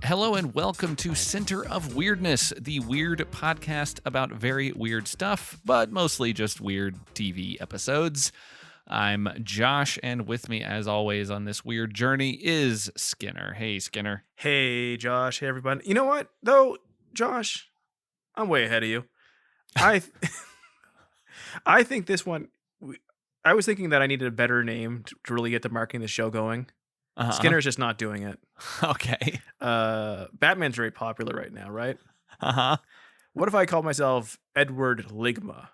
Hello and welcome to Center of Weirdness, the weird podcast about very weird stuff, but mostly just weird TV episodes. I'm Josh, and with me, as always, on this weird journey is Skinner. Hey, Skinner. Hey, Josh. Hey, everybody. You know what, though, Josh? I'm way ahead of you. I think this one, I was thinking that I needed a better name to really get the marketing the show going. Skinner's just not doing it. Okay. Batman's very popular right now, right? Uh-huh. What if I called myself Edward Ligma?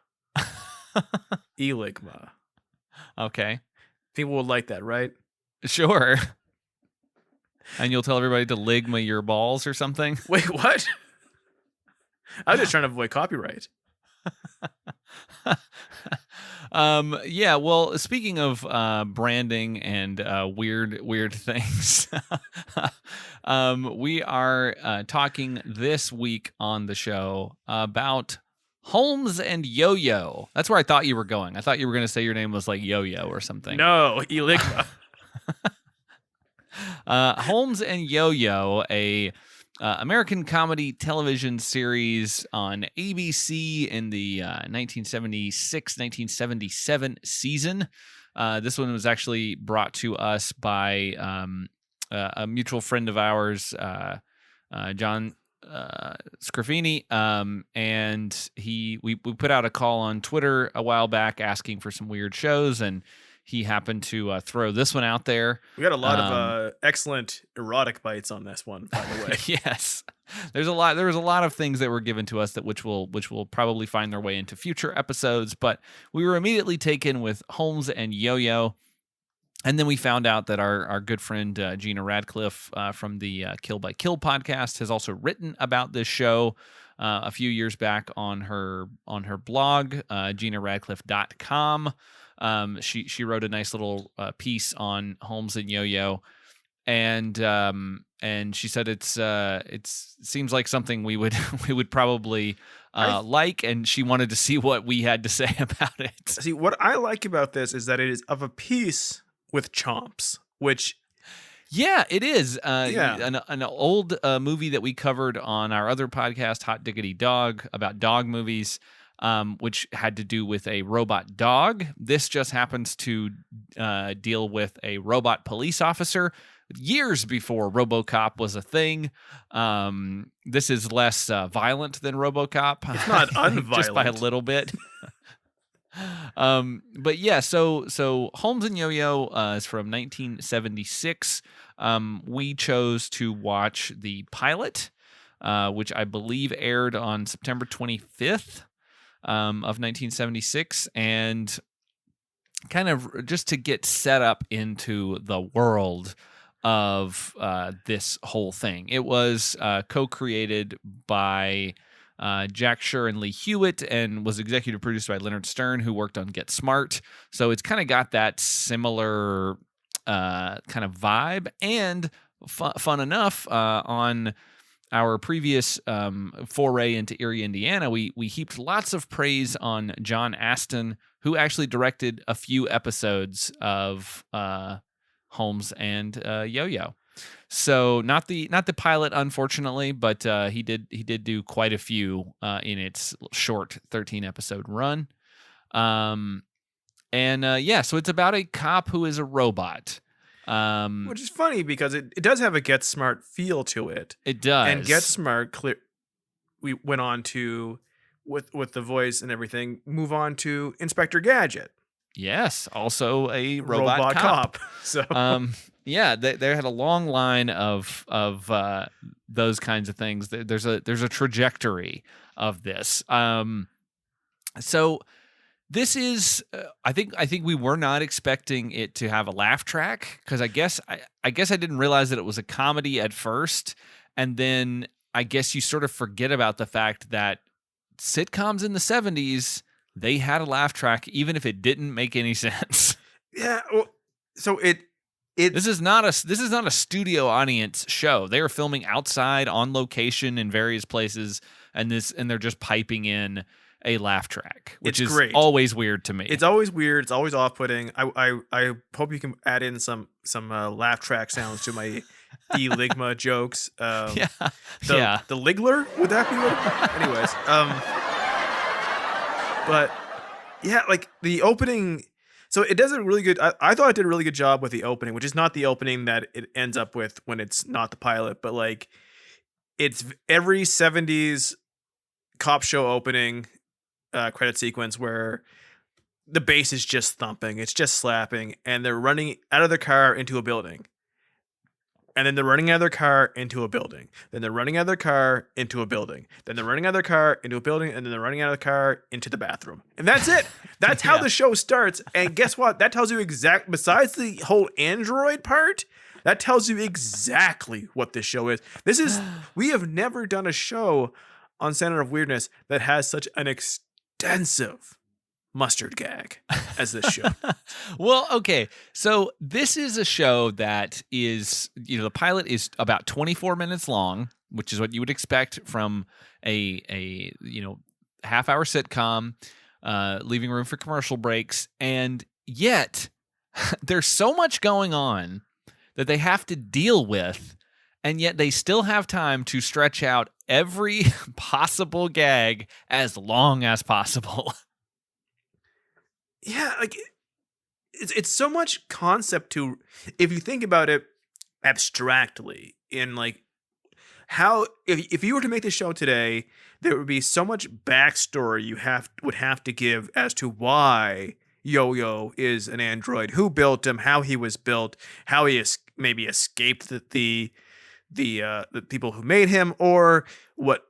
Eligma. Okay. People would like that, right? Sure. And you'll tell everybody to ligma your balls or something? Wait, what? I was just trying to avoid copyright. Yeah, well, speaking of branding and weird things, we are talking this week on the show about Holmes and Yoyo. That's where I thought you were going. I thought you were going to say your name was like Yo-Yo or something. No, Eligma. Holmes and Yoyo, a American comedy television series on ABC in the 1976-1977 season. This one was actually brought to us by a mutual friend of ours, John Scrafini, and we put out a call on Twitter a while back asking for some weird shows, and he happened to throw this one out there. We got a lot of excellent erotic bites on this one, by the way. Yes, there was a lot of things that were given to us that which will probably find their way into future episodes. But we were immediately taken with Holmes and Yoyo, and then we found out that our good friend Gina Radcliffe from the Kill by Kill podcast has also written about this show a few years back on her blog, GinaRadcliffe.com. She wrote a nice little piece on Holmes and Yoyo, and she said it seems like something we would probably like, and she wanted to see what we had to say about it. See, what I like about this is that it is of a piece with Chomps, which. Yeah, it is. Yeah. An old movie that we covered on our other podcast, Hot Diggity Dog, about dog movies, which had to do with a robot dog. This just happens to deal with a robot police officer years before RoboCop was a thing. This is less violent than RoboCop. It's not unviolent. Just by a little bit. But yeah, so Holmes and Yoyo is from 1976. We chose to watch the pilot, which I believe aired on September 25th of 1976, and kind of just to get set up into the world of this whole thing. It was co-created by Jack Schur and Lee Hewitt, and was executive produced by Leonard Stern, who worked on Get Smart. So it's kind of got that similar kind of vibe. And fun enough, on our previous foray into Erie, Indiana, we heaped lots of praise on John Astin, who actually directed a few episodes of Holmes and Yoyo. So not the pilot, unfortunately, but he did do quite a few in its short 13 episode run. So it's about a cop who is a robot. Which is funny because it does have a Get Smart feel to it. It does. And Get Smart, we went on to, with the voice and everything, move on to Inspector Gadget. Yes, also a robot cop. So yeah, they had a long line of those kinds of things. There's a trajectory of this. So this is I think we were not expecting it to have a laugh track, because I guess I didn't realize that it was a comedy at first, and then I guess you sort of forget about the fact that sitcoms in the 70s, they had a laugh track even if it didn't make any sense. Yeah, well, so this is not a studio audience show. They are filming outside on location in various places, and they're just piping in a laugh track, which is great. Always weird to me. It's always weird. It's always off-putting. I hope you can add in some laugh track sounds to my the Ligma jokes. Yeah. The Ligler, would that be what? Anyways, but yeah, like the opening. So it does a really good. I thought it did a really good job with the opening, which is not the opening that it ends up with when it's not the pilot, but like it's every 70s cop show opening credit sequence where the bass is just thumping, it's just slapping, and they're running out of their car into a building. And then they're running out of their car into a building. Then they're running out of their car into a building. Then they're running out of their car into a building. And then they're running out of the car into the bathroom. And that's it. That's how the show starts. And guess what? That tells you besides the whole Android part, that tells you exactly what this show is. We have never done a show on Center of Weirdness that has such an extensive mustard gag as this show. Well, okay. So this is a show that is, the pilot is about 24 minutes long, which is what you would expect from a half-hour sitcom, leaving room for commercial breaks. And yet there's so much going on that they have to deal with, and yet they still have time to stretch out every possible gag as long as possible. Yeah, like it's so much concept to, if you think about it abstractly, in like how if you were to make this show today, there would be so much backstory you would have to give as to why Yo-Yo is an android, who built him, how he was built, how he maybe escaped the people who made him, or what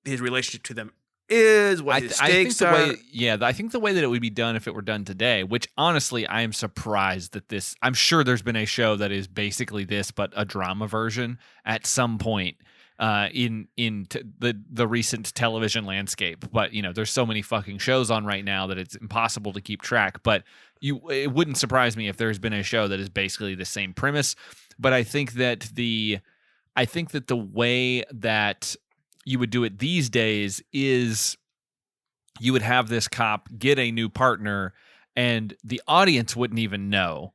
his relationship to them is, what his stakes are. I think the way that it would be done if it were done today, which honestly I am surprised that I'm sure there's been a show that is basically this, but a drama version at some point in the recent television landscape. But there's so many fucking shows on right now that it's impossible to keep track. But it wouldn't surprise me if there's been a show that is basically the same premise. But I think that the way that you would do it these days is you would have this cop get a new partner, and the audience wouldn't even know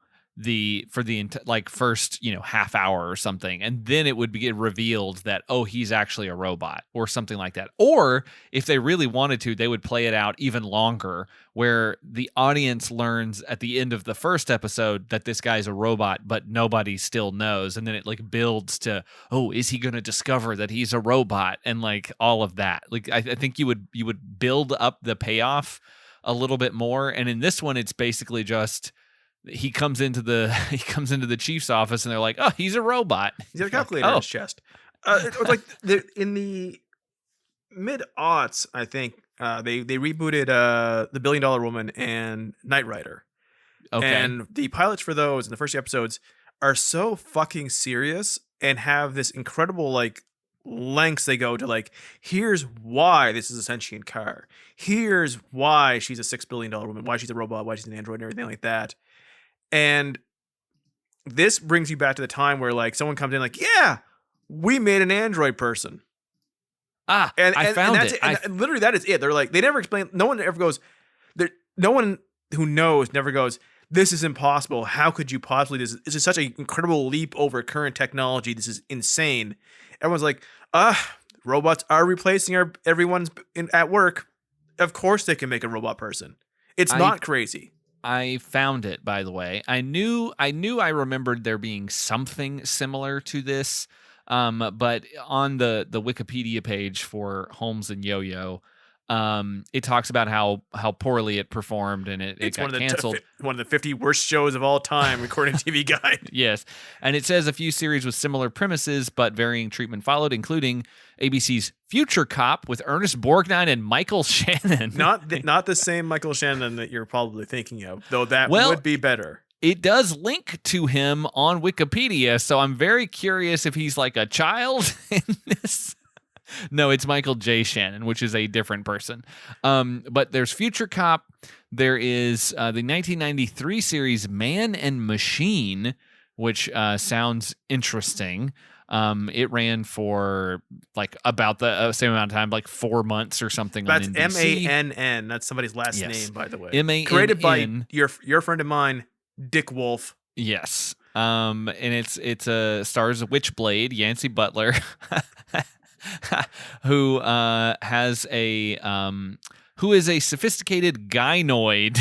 for the first half hour or something, and then it would get revealed that he's actually a robot or something like that. Or if they really wanted to, they would play it out even longer, where the audience learns at the end of the first episode that this guy's a robot, but nobody still knows, and then it builds to, is he going to discover that he's a robot, and all of that. I think you would build up the payoff a little bit more, and in this one it's basically just he comes into the chief's office and they're like, he's a robot. He's got a calculator in his chest. In the mid-aughts, I think they rebooted The $1 Billion Woman and Knight Rider. Okay. And the pilots for those and the first episodes are so fucking serious and have this incredible lengths they go to, here's why this is a sentient car. Here's why she's a $6 billion woman, why she's a robot, why she's an android, and everything like that. And this brings you back to the time where someone comes in yeah, we made an android person. I found it. And literally that is it. They're they never explain. No one ever goes there. No one who knows never goes, this is impossible. How could you possibly? This is such an incredible leap over current technology. This is insane. Everyone's like, robots are replacing everyone's at work. Of course they can make a robot person. It's not crazy. I found it, by the way. I knew I remembered there being something similar to this, but on the Wikipedia page for Holmes and Yoyo, it talks about how poorly it performed, and it got canceled. One of the 50 worst shows of all time, according to TV Guide. Yes, and it says a few series with similar premises but varying treatment followed, including ABC's Future Cop with Ernest Borgnine and Michael Shannon. Not the same Michael Shannon that you're probably thinking of, though that would be better. It does link to him on Wikipedia, so I'm very curious if he's like a child in this. No, it's Michael J. Shannon, which is a different person. But there's Future Cop. There is the 1993 series Man and Machine, which sounds interesting. It ran for about the same amount of time, 4 months or something. That's on NBC. MANN. That's somebody's last name, by the way. MANN. Created by your friend of mine, Dick Wolf. Yes. And it's a stars Witchblade, Yancey Butler, who has who is a sophisticated gynoid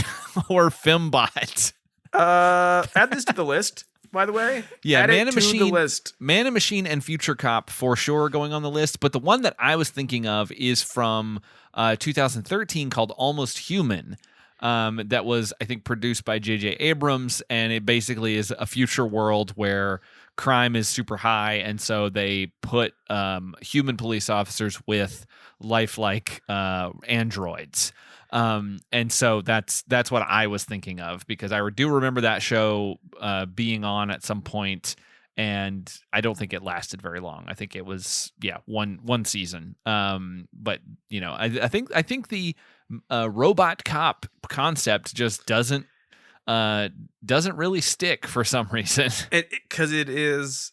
or fembot. Add this to the list, by the way. Yeah, add Man it and to Machine, the list. Man and Machine, and Future Cop for sure going on the list. But the one that I was thinking of is from 2013 called Almost Human. That was, I think, produced by J.J. Abrams, and it basically is a future world where crime is super high, and so they put human police officers with lifelike androids. And so that's what I was thinking of, because I do remember that show being on at some point, and I don't think it lasted very long. I think it was one season. But you know, I think the robot cop concept just doesn't really stick for some reason. Because it is,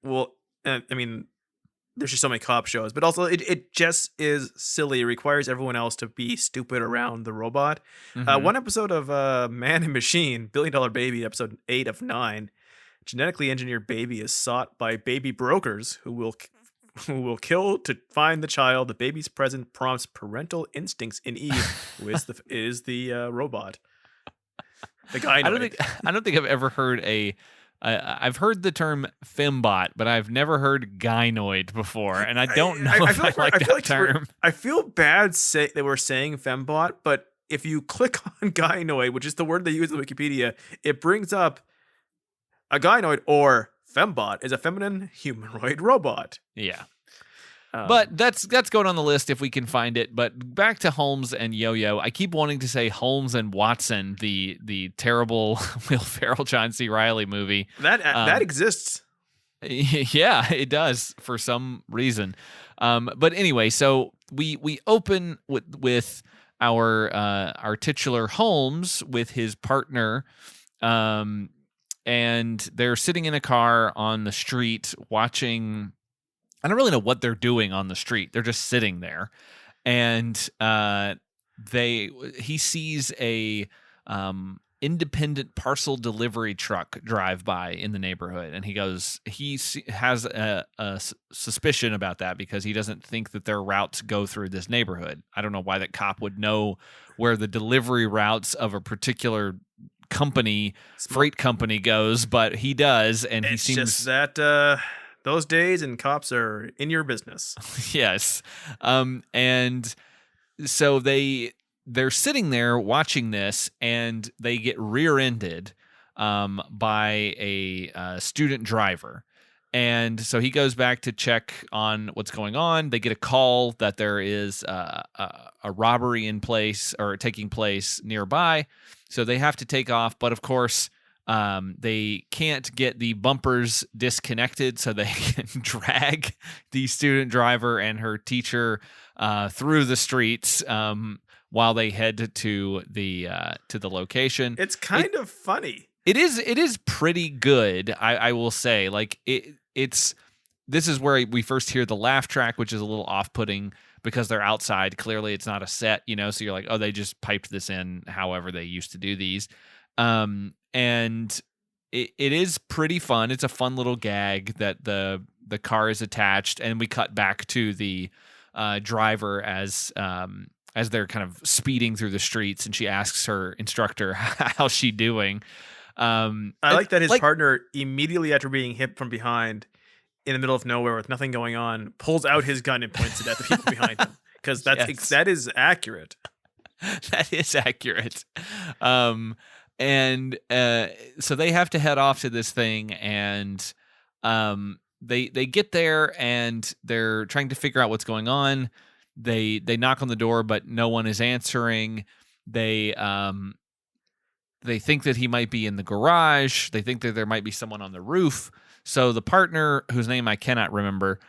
well, I mean, there's just so many cop shows, but also it just is silly. It requires everyone else to be stupid around the robot. Mm-hmm. One episode of Man and Machine, $1 Billion Baby, episode 8 of 9, genetically engineered baby is sought by baby brokers who will kill to find the child. The baby's presence prompts parental instincts in Eve, who is the robot. The guy. I don't think I've ever heard I've heard the term fembot, but I've never heard gynoid before, and I don't know if I like that term. I feel bad that we're saying fembot, but if you click on gynoid, which is the word they use in Wikipedia, it brings up a gynoid, or fembot is a feminine humanoid robot. Yeah. But that's going on the list if we can find it. But back to Holmes and Yo-Yo. I keep wanting to say Holmes and Watson, the terrible Will Ferrell, John C. Reilly movie. That exists. Yeah, it does for some reason. But anyway, so we open with our titular Holmes with his partner, and they're sitting in a car on the street watching. I don't really know what they're doing on the street. They're just sitting there, and he sees a independent parcel delivery truck drive by in the neighborhood, and he has a suspicion about that because he doesn't think that their routes go through this neighborhood. I don't know why that cop would know where the delivery routes of a particular freight company goes, but he does, and he seems just that. Those days and cops are in your business. Yes. And so they're sitting there watching this, and they get rear-ended by a student driver. And so he goes back to check on what's going on. They get a call that there is a robbery in place or taking place nearby. So they have to take off. But of course, they can't get the bumpers disconnected, so they can drag the student driver and her teacher through the streets while they head to the location. It's kind of funny. It is pretty good, I will say. Like this is where we first hear the laugh track, which is a little off-putting because they're outside. Clearly, it's not a set, so you're like, oh, they just piped this in however they used to do these. And it is pretty fun. It's a fun little gag that the car is attached, and we cut back to the driver as they're kind of speeding through the streets, and she asks her instructor how's she doing. I like that his partner, immediately after being hit from behind in the middle of nowhere with nothing going on, pulls out his gun and points it at the people behind him, because that is accurate. That is accurate. And so they have to head off to this thing, and they get there, and they're trying to figure out what's going on. They knock on the door, but no one is answering. They think that he might be in the garage. They think that there might be someone on the roof. So the partner, whose name I cannot remember,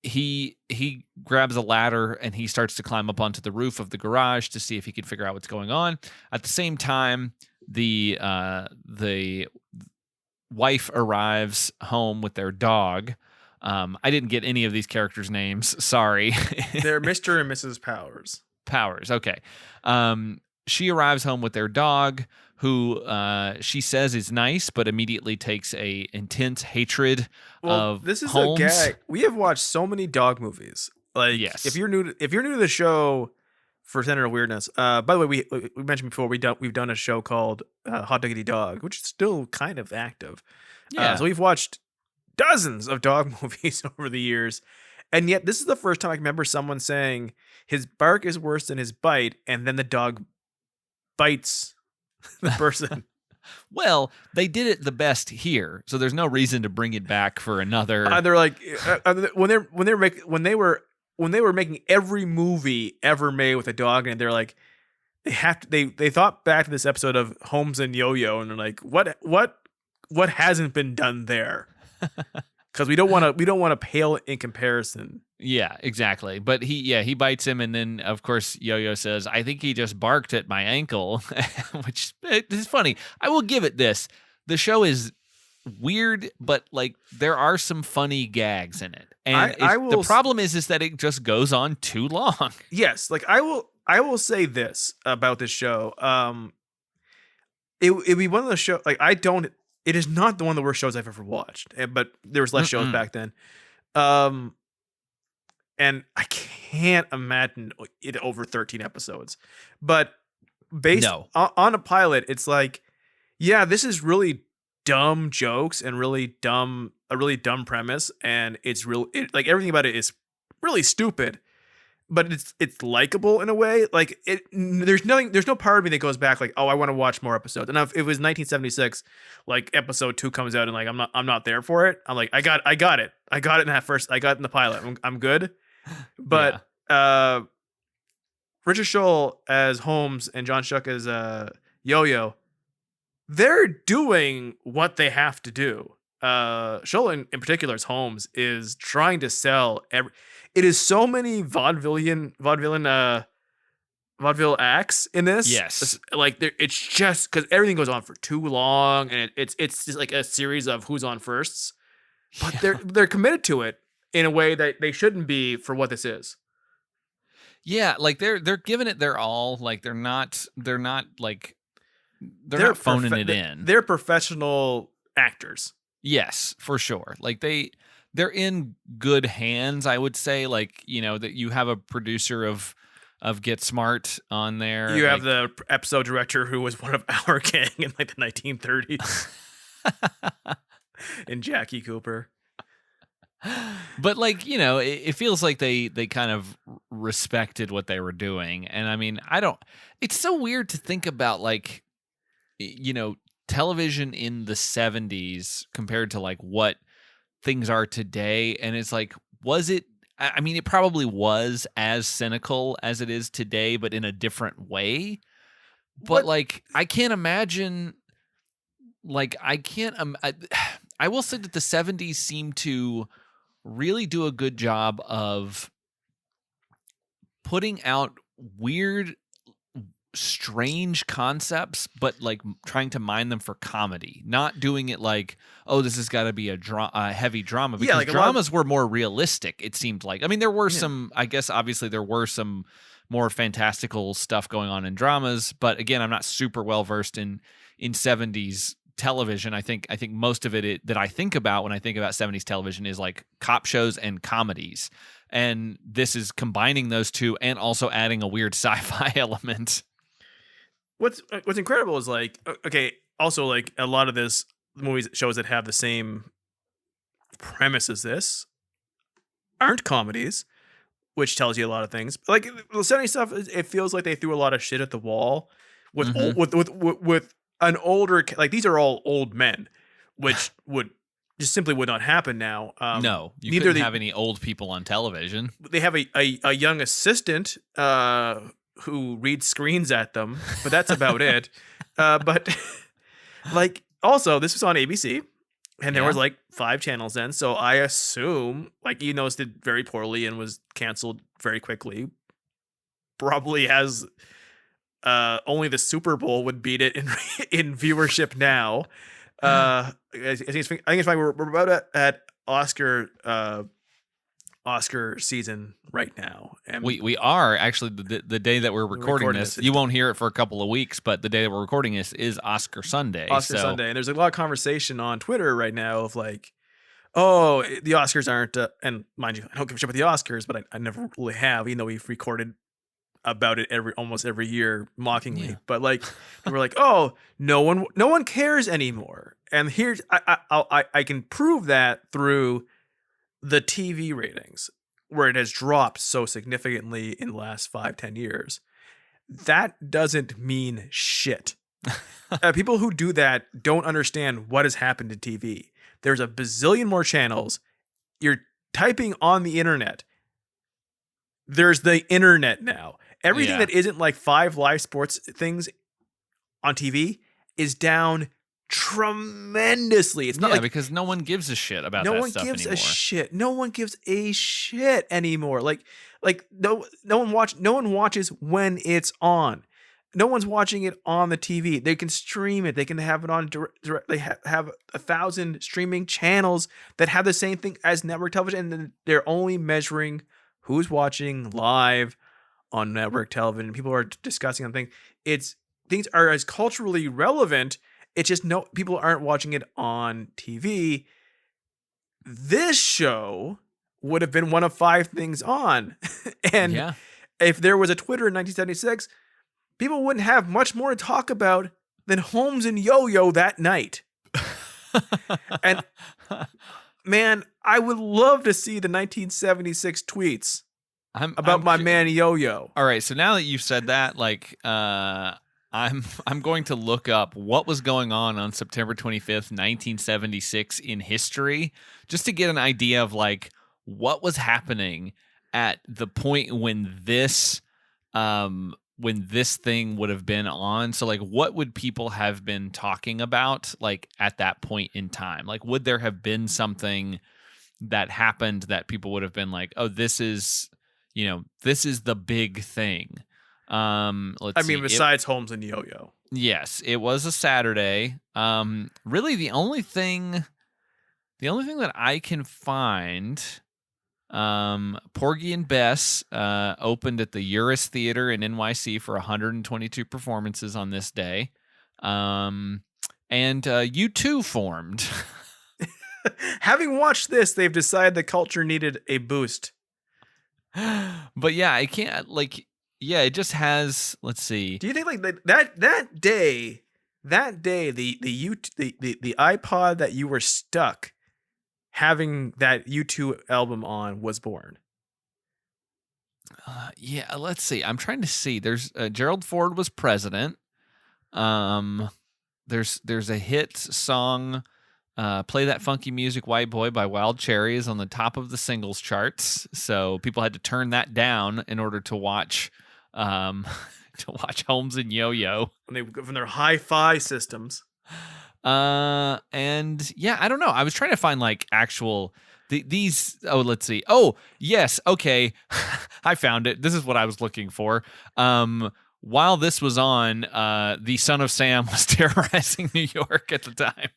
he grabs a ladder and he starts to climb up onto the roof of the garage to see if he can figure out what's going on. At the same time, the wife arrives home with their dog. I didn't get any of these characters' names. Sorry. They're Mr. and Mrs. Powers. Okay. She arrives home with their dog, who she says is nice, but immediately takes a intense hatred Well, of this is a Holmes. gag. We have watched so many dog movies. Like if Yes. you're new to the show for Center of Weirdness. By the way, we mentioned before we've done a show called Hot Diggity Dog, which is still kind of active. Yeah. So we've watched dozens of dog movies over the years, and yet this is the first time I can remember someone saying his bark is worse than his bite, and then the dog bites the person. Well, they did it the best here, so there's no reason to bring it back for another. They're like when they were making every movie ever made with a dog, and they're like they thought back to this episode of Holmes and Yo-Yo, and they're like, what hasn't been done there? Because we don't want to pale in comparison. Yeah, exactly. But he bites him, and then of course Yo-Yo says, "I think he just barked at my ankle," which is funny. I will give it this: the show is weird, but like there are some funny gags in it, and the problem is that it just goes on too long. Yes, like I will say this about this show. It'd be one of those shows like it is not one of the worst shows I've ever watched, but there was less shows back then. And I can't imagine it over 13 episodes. But based on a pilot, it's like, yeah, this is really dumb jokes and a really dumb premise, and it's like everything about it is really stupid. But it's likable in a way. Like there's no part of me that goes back like, oh, I want to watch more episodes. And if it was 1976, like episode 2 comes out and like I'm not there for it. I'm like I got it in that first. I got it in the pilot. I'm good. But Richard Schull as Holmes and John Schuck as Yo-Yo, they're doing what they have to do. Schull in particular as Holmes is trying to sell it is so many vaudeville acts in this. Yes, like it's just because everything goes on for too long, and it's just like a series of who's on firsts. But they're committed to it in a way that they shouldn't be for what this is. Yeah, like they're giving it their all. Like they're not like they're not phoning it in. They're professional actors. Yes, for sure. Like they're in good hands, I would say. Like, that you have a producer of Get Smart on there. You have the episode director who was one of our gang in like the 1930s. And Jackie Cooper. But like, it feels like they kind of respected what they were doing. And I mean, it's so weird to think about like, television in the 70s compared to like what things are today. And it's like, I mean, it probably was as cynical as it is today, but in a different way. But like, I can't imagine, like, I will say that the 70s seem to really do a good job of putting out weird, strange concepts, but like trying to mine them for comedy, not doing it like, oh, this has got to be a heavy drama, because like dramas were more realistic, it seemed like. I mean, there were some, I guess obviously there were some more fantastical stuff going on in dramas, but again, I'm not super well versed in 70s television. I think most of it that I think about when I think about 70s television is like cop shows and comedies, and this is combining those two and also adding a weird sci-fi element. What's incredible is like, okay, also like a lot of this movies, shows that have the same premise as this aren't comedies, which tells you a lot of things. Like the 70s stuff, it feels like they threw a lot of shit at the wall with with an older, like these are all old men, which would not happen now. No, you couldn't have any old people on television. They have a young assistant who reads screens at them, but that's about it. But like, also this was on ABC, and there was like 5 channels then, so I assume like did very poorly and was canceled very quickly. Probably has only the Super Bowl would beat it in viewership now. I think it's fine. We're about at Oscar Oscar season right now. And We are actually the day that we're recording this. You won't hear it for a couple of weeks, but the day that we're recording this is Oscar Sunday. Oscar Sunday, and there's a lot of conversation on Twitter right now of like, oh, the Oscars aren't. And mind you, I don't give a shit about the Oscars, but I never really have, even though we've recorded about it almost every year mockingly. Yeah. But like, we're like, oh, no one cares anymore. And here's I can prove that through the TV ratings, where it has dropped so significantly in the last 5-10 years. That doesn't mean shit. People who do that don't understand what has happened to TV. There's a bazillion more channels. You're typing on the internet. There's the internet now. Everything that isn't like 5 live sports things on TV is down tremendously. It's not like, because no one gives a shit about that stuff anymore. No one gives a shit anymore. Like no one watches when it's on. No one's watching it on the TV. They can stream it. They can have it on direct. They have 1,000 streaming channels that have the same thing as network television, and they're only measuring who's watching live on network television. People are discussing on things. Things are as culturally relevant. It's just people aren't watching it on TV. This show would have been one of 5 things on. And if there was a Twitter in 1976, people wouldn't have much more to talk about than Holmes and Yoyo that night. And man, I would love to see the 1976 tweets about my man Yoyo. All right, so now that you've said that, like, I'm going to look up what was going on September 25th, 1976 in history, just to get an idea of like what was happening at the point when this thing would have been on. So like, what would people have been talking about like at that point in time? Like, would there have been something that happened that people would have been like, oh, this is the big thing. Besides Holmes and Yoyo. Yes, it was a Saturday. Really, the only thing that I can find, Porgy and Bess opened at the Uris Theater in NYC for 122 performances on this day, and U2 formed. Having watched this, they've decided the culture needed a boost. But yeah, I can't like. Yeah, it just has. Let's see. Do you think like that day, the iPod that you were stuck having that U2 album on was born? Yeah, let's see. I'm trying to see. There's Gerald Ford was president. There's a hit song. Play That Funky Music, White Boy by Wild Cherries on the top of the singles charts. So people had to turn that down in order to watch. To watch Holmes and Yoyo from their hi-fi systems. And yeah, I don't know. I was trying to find like actual these. Oh, let's see. Oh, yes. Okay, I found it. This is what I was looking for. While this was on, the Son of Sam was terrorizing New York at the time.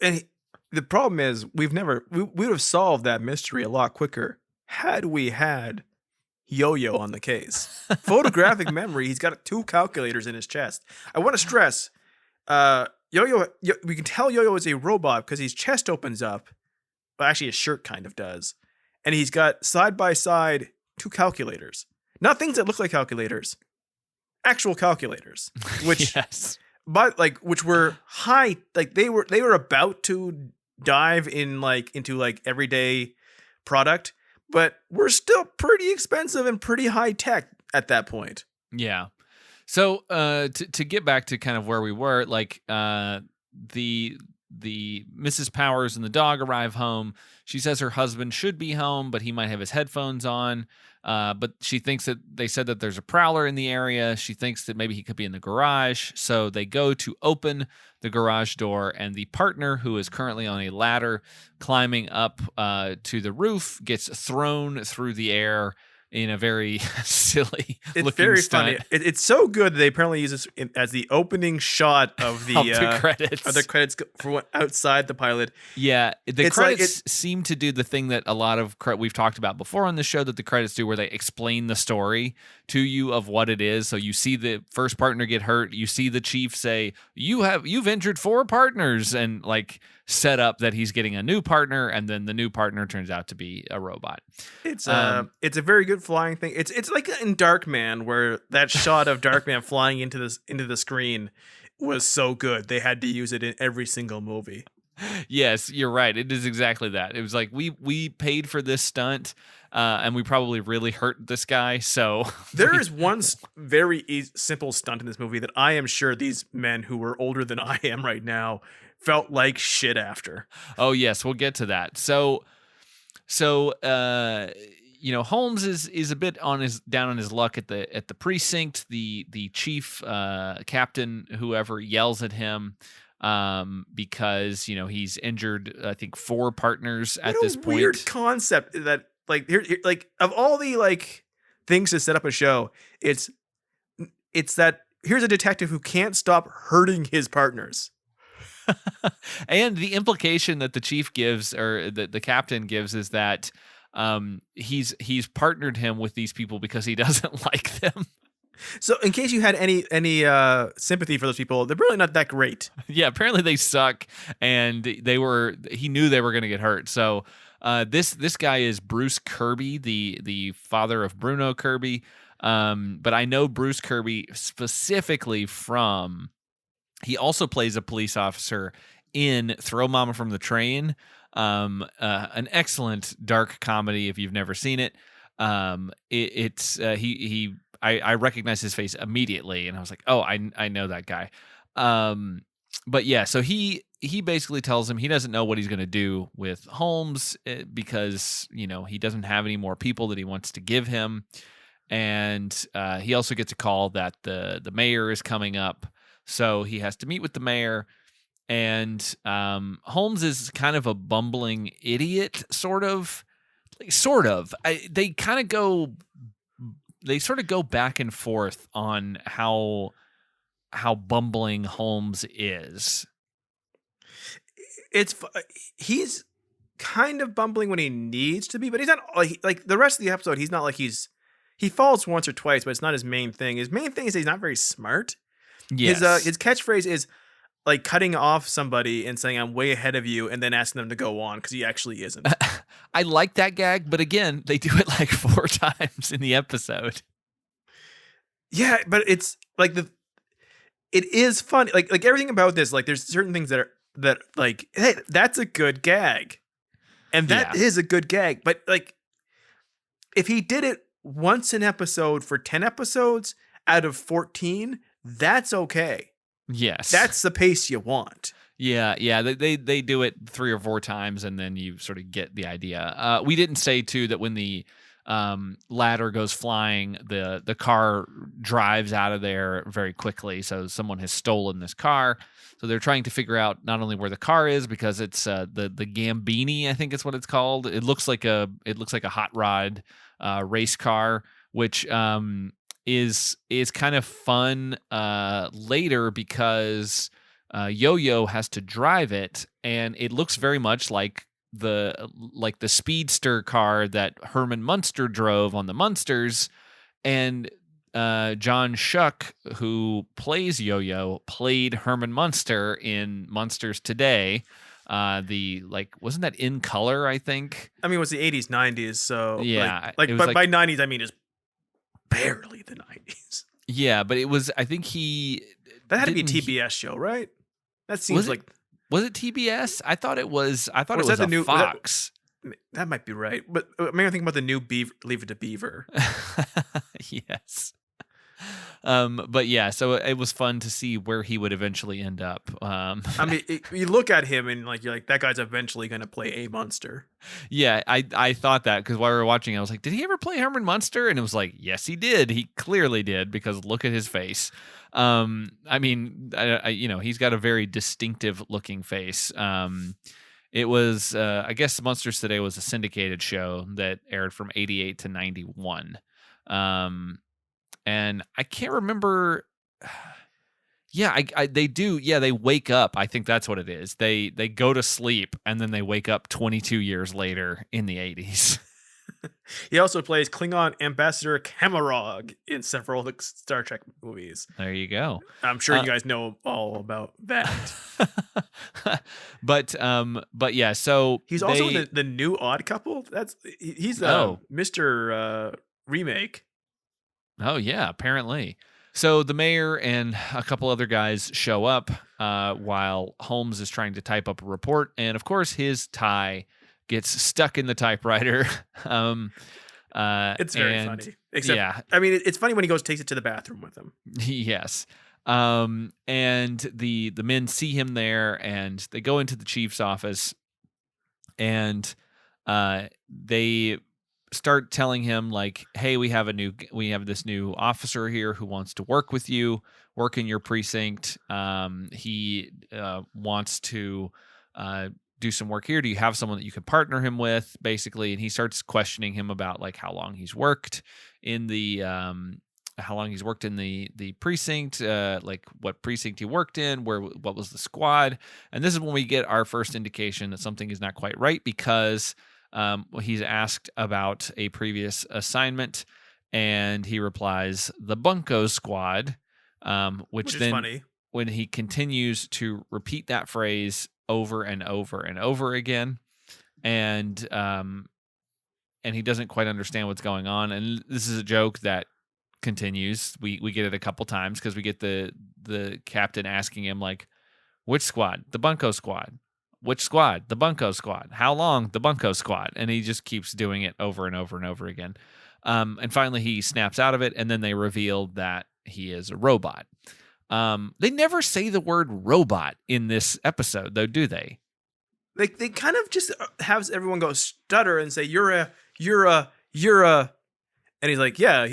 And the problem is, we would have solved that mystery a lot quicker had we had Yoyo on the case. Photographic memory. He's got 2 calculators in his chest. I want to stress, Yoyo. We can tell Yoyo is a robot because his chest opens up. Well, actually, his shirt kind of does, and he's got side by side 2 calculators. Not things that look like calculators, actual calculators. Which, yes. But like, which were high. Like they were about to dive into everyday product. But we're still pretty expensive and pretty high tech at that point. Yeah. So to get back to kind of where we were, like the Mrs. Powers and the dog arrive home. She says her husband should be home, but he might have his headphones on. But she thinks that they said that there's a prowler in the area. She thinks that maybe he could be in the garage. So they go to open the garage door, and the partner, who is currently on a ladder climbing up to the roof, gets thrown through the air in a very silly It's looking very stunt. funny. It's so good that they apparently use this as the opening shot of Of the credits. of the credits for outside the pilot. Yeah, the It's like credits seem to do the thing that a lot of we've talked about before on the show that the credits do, where they explain the story to you of what it is. So you see the first partner get hurt, you see the chief say, "You've injured 4 partners," and like set up that he's getting a new partner, and then the new partner turns out to be a robot. It's a very good flying thing. It's like in Darkman, where that shot of Darkman flying into the screen was so good they had to use it in every single movie. Yes, you're right. It is exactly that. It was like we paid for this stunt, and we probably really hurt this guy. So there is one very simple stunt in this movie that I am sure these men who were older than I am right now felt like shit after. Oh yes, we'll get to that. So Holmes is a bit down on his luck at the precinct. The chief captain, whoever, yells at him because he's injured, I think, 4 partners at this point. Weird concept that here of all the things to set up a show, it's that here's a detective who can't stop hurting his partners. And the implication that the chief gives, or the captain gives, is that he's partnered him with these people because he doesn't like them. So in case you had any sympathy for those people, they're really not that great. Yeah, apparently they suck, and he knew they were going to get hurt. So this guy is Bruce Kirby, the father of Bruno Kirby. But I know Bruce Kirby specifically from, he also plays a police officer in Throw Mama from the Train, an excellent dark comedy if you've never seen it. I recognize his face immediately, and I was like, oh, I know that guy. But yeah, so he basically tells him he doesn't know what he's going to do with Holmes because he doesn't have any more people that he wants to give him, and he also gets a call that the mayor is coming up. So he has to meet with the mayor, and Holmes is kind of a bumbling idiot, sort of. They sort of go back and forth on how bumbling Holmes is. He's kind of bumbling when he needs to be, but he's not like the rest of the episode. He's not like he falls once or twice, but it's not his main thing. His main thing is he's not very smart. Yes. His catchphrase is like cutting off somebody and saying, "I'm way ahead of you," and then asking them to go on because he actually isn't. I like that gag, but again, they do it like 4 times in the episode. Yeah, but it's like it is funny. Like everything about this, like there's certain things that like, hey, that's a good gag. And that is a good gag. But like if he did it once an episode for 10 episodes out of 14, that's okay. Yes. That's the pace you want. Yeah. They do it 3 or 4 times, and then you sort of get the idea. We didn't say too that when the ladder goes flying, the car drives out of there very quickly. So someone has stolen this car. So they're trying to figure out not only where the car is, because it's the Gambini, I think is what it's called. It looks like a hot rod race car, which is kind of fun later because Yo-Yo has to drive it, and it looks very much like the speedster car that Herman Munster drove on the Munsters, and John Schuck, who plays Yo-Yo, played Herman Munster in Munsters Today. Wasn't that In Color, I think? I mean, it was the 80s, 90s, so yeah, but by 90s I mean just barely the 90s. Yeah, but it was, I think that had to be a TBS show, right? That seems like. Was it TBS? I thought it was. I thought it was the a new Fox. That might be right, but maybe I'm thinking about the new Leave It to Beaver. Yes. But yeah, so it was fun to see where he would eventually end up. I mean, you look at him and you're like, that guy's eventually going to play a monster. Yeah, I thought that because while we were watching, I was like, did he ever play Herman Munster? And it was like, yes, he did. He clearly did, because look at his face. I mean, he's got a very distinctive looking face. It was, I guess Monsters Today was a syndicated show that aired from 88 to 91. And I can't remember. Yeah, they do. Yeah, they wake up. I think that's what it is. They go to sleep and then they wake up 22 years later in the 80s. He also plays Klingon Ambassador Camarog in several of the Star Trek movies. There you go. I'm sure you guys know all about that. But yeah, so he's also the new Odd Couple. He's Mr. Remake. Oh yeah, apparently. So the mayor and a couple other guys show up while Holmes is trying to type up a report, and of course his tie gets stuck in the typewriter. It's very funny. Except, yeah, I mean, it's funny when he takes it to the bathroom with him. Yes. And the men see him there, and they go into the chief's office, and they start telling him like, "Hey, we have this new officer here who wants to work with you, work in your precinct. He wants to do some work here. Do you have someone that you can partner him with?" Basically, and he starts questioning him about like how long he's worked in the precinct, like what precinct he worked in, what was the squad. And this is when we get our first indication that something is not quite right, because he's asked about a previous assignment, and he replies, "The Bunko Squad," which then, funny. When he continues to repeat that phrase over and over and over again, and he doesn't quite understand what's going on. And this is a joke that continues. We get it a couple times because we get the captain asking him like, "Which squad?" "The Bunko Squad." "Which squad?" "The Bunko Squad." "How long?" "The Bunko Squad." And he just keeps doing it over and over and over again. And finally he snaps out of it, and then they reveal that he is a robot. They never say the word robot in this episode, though, do they? They kind of just have everyone go stutter and say, you're a, and he's like, "Yeah,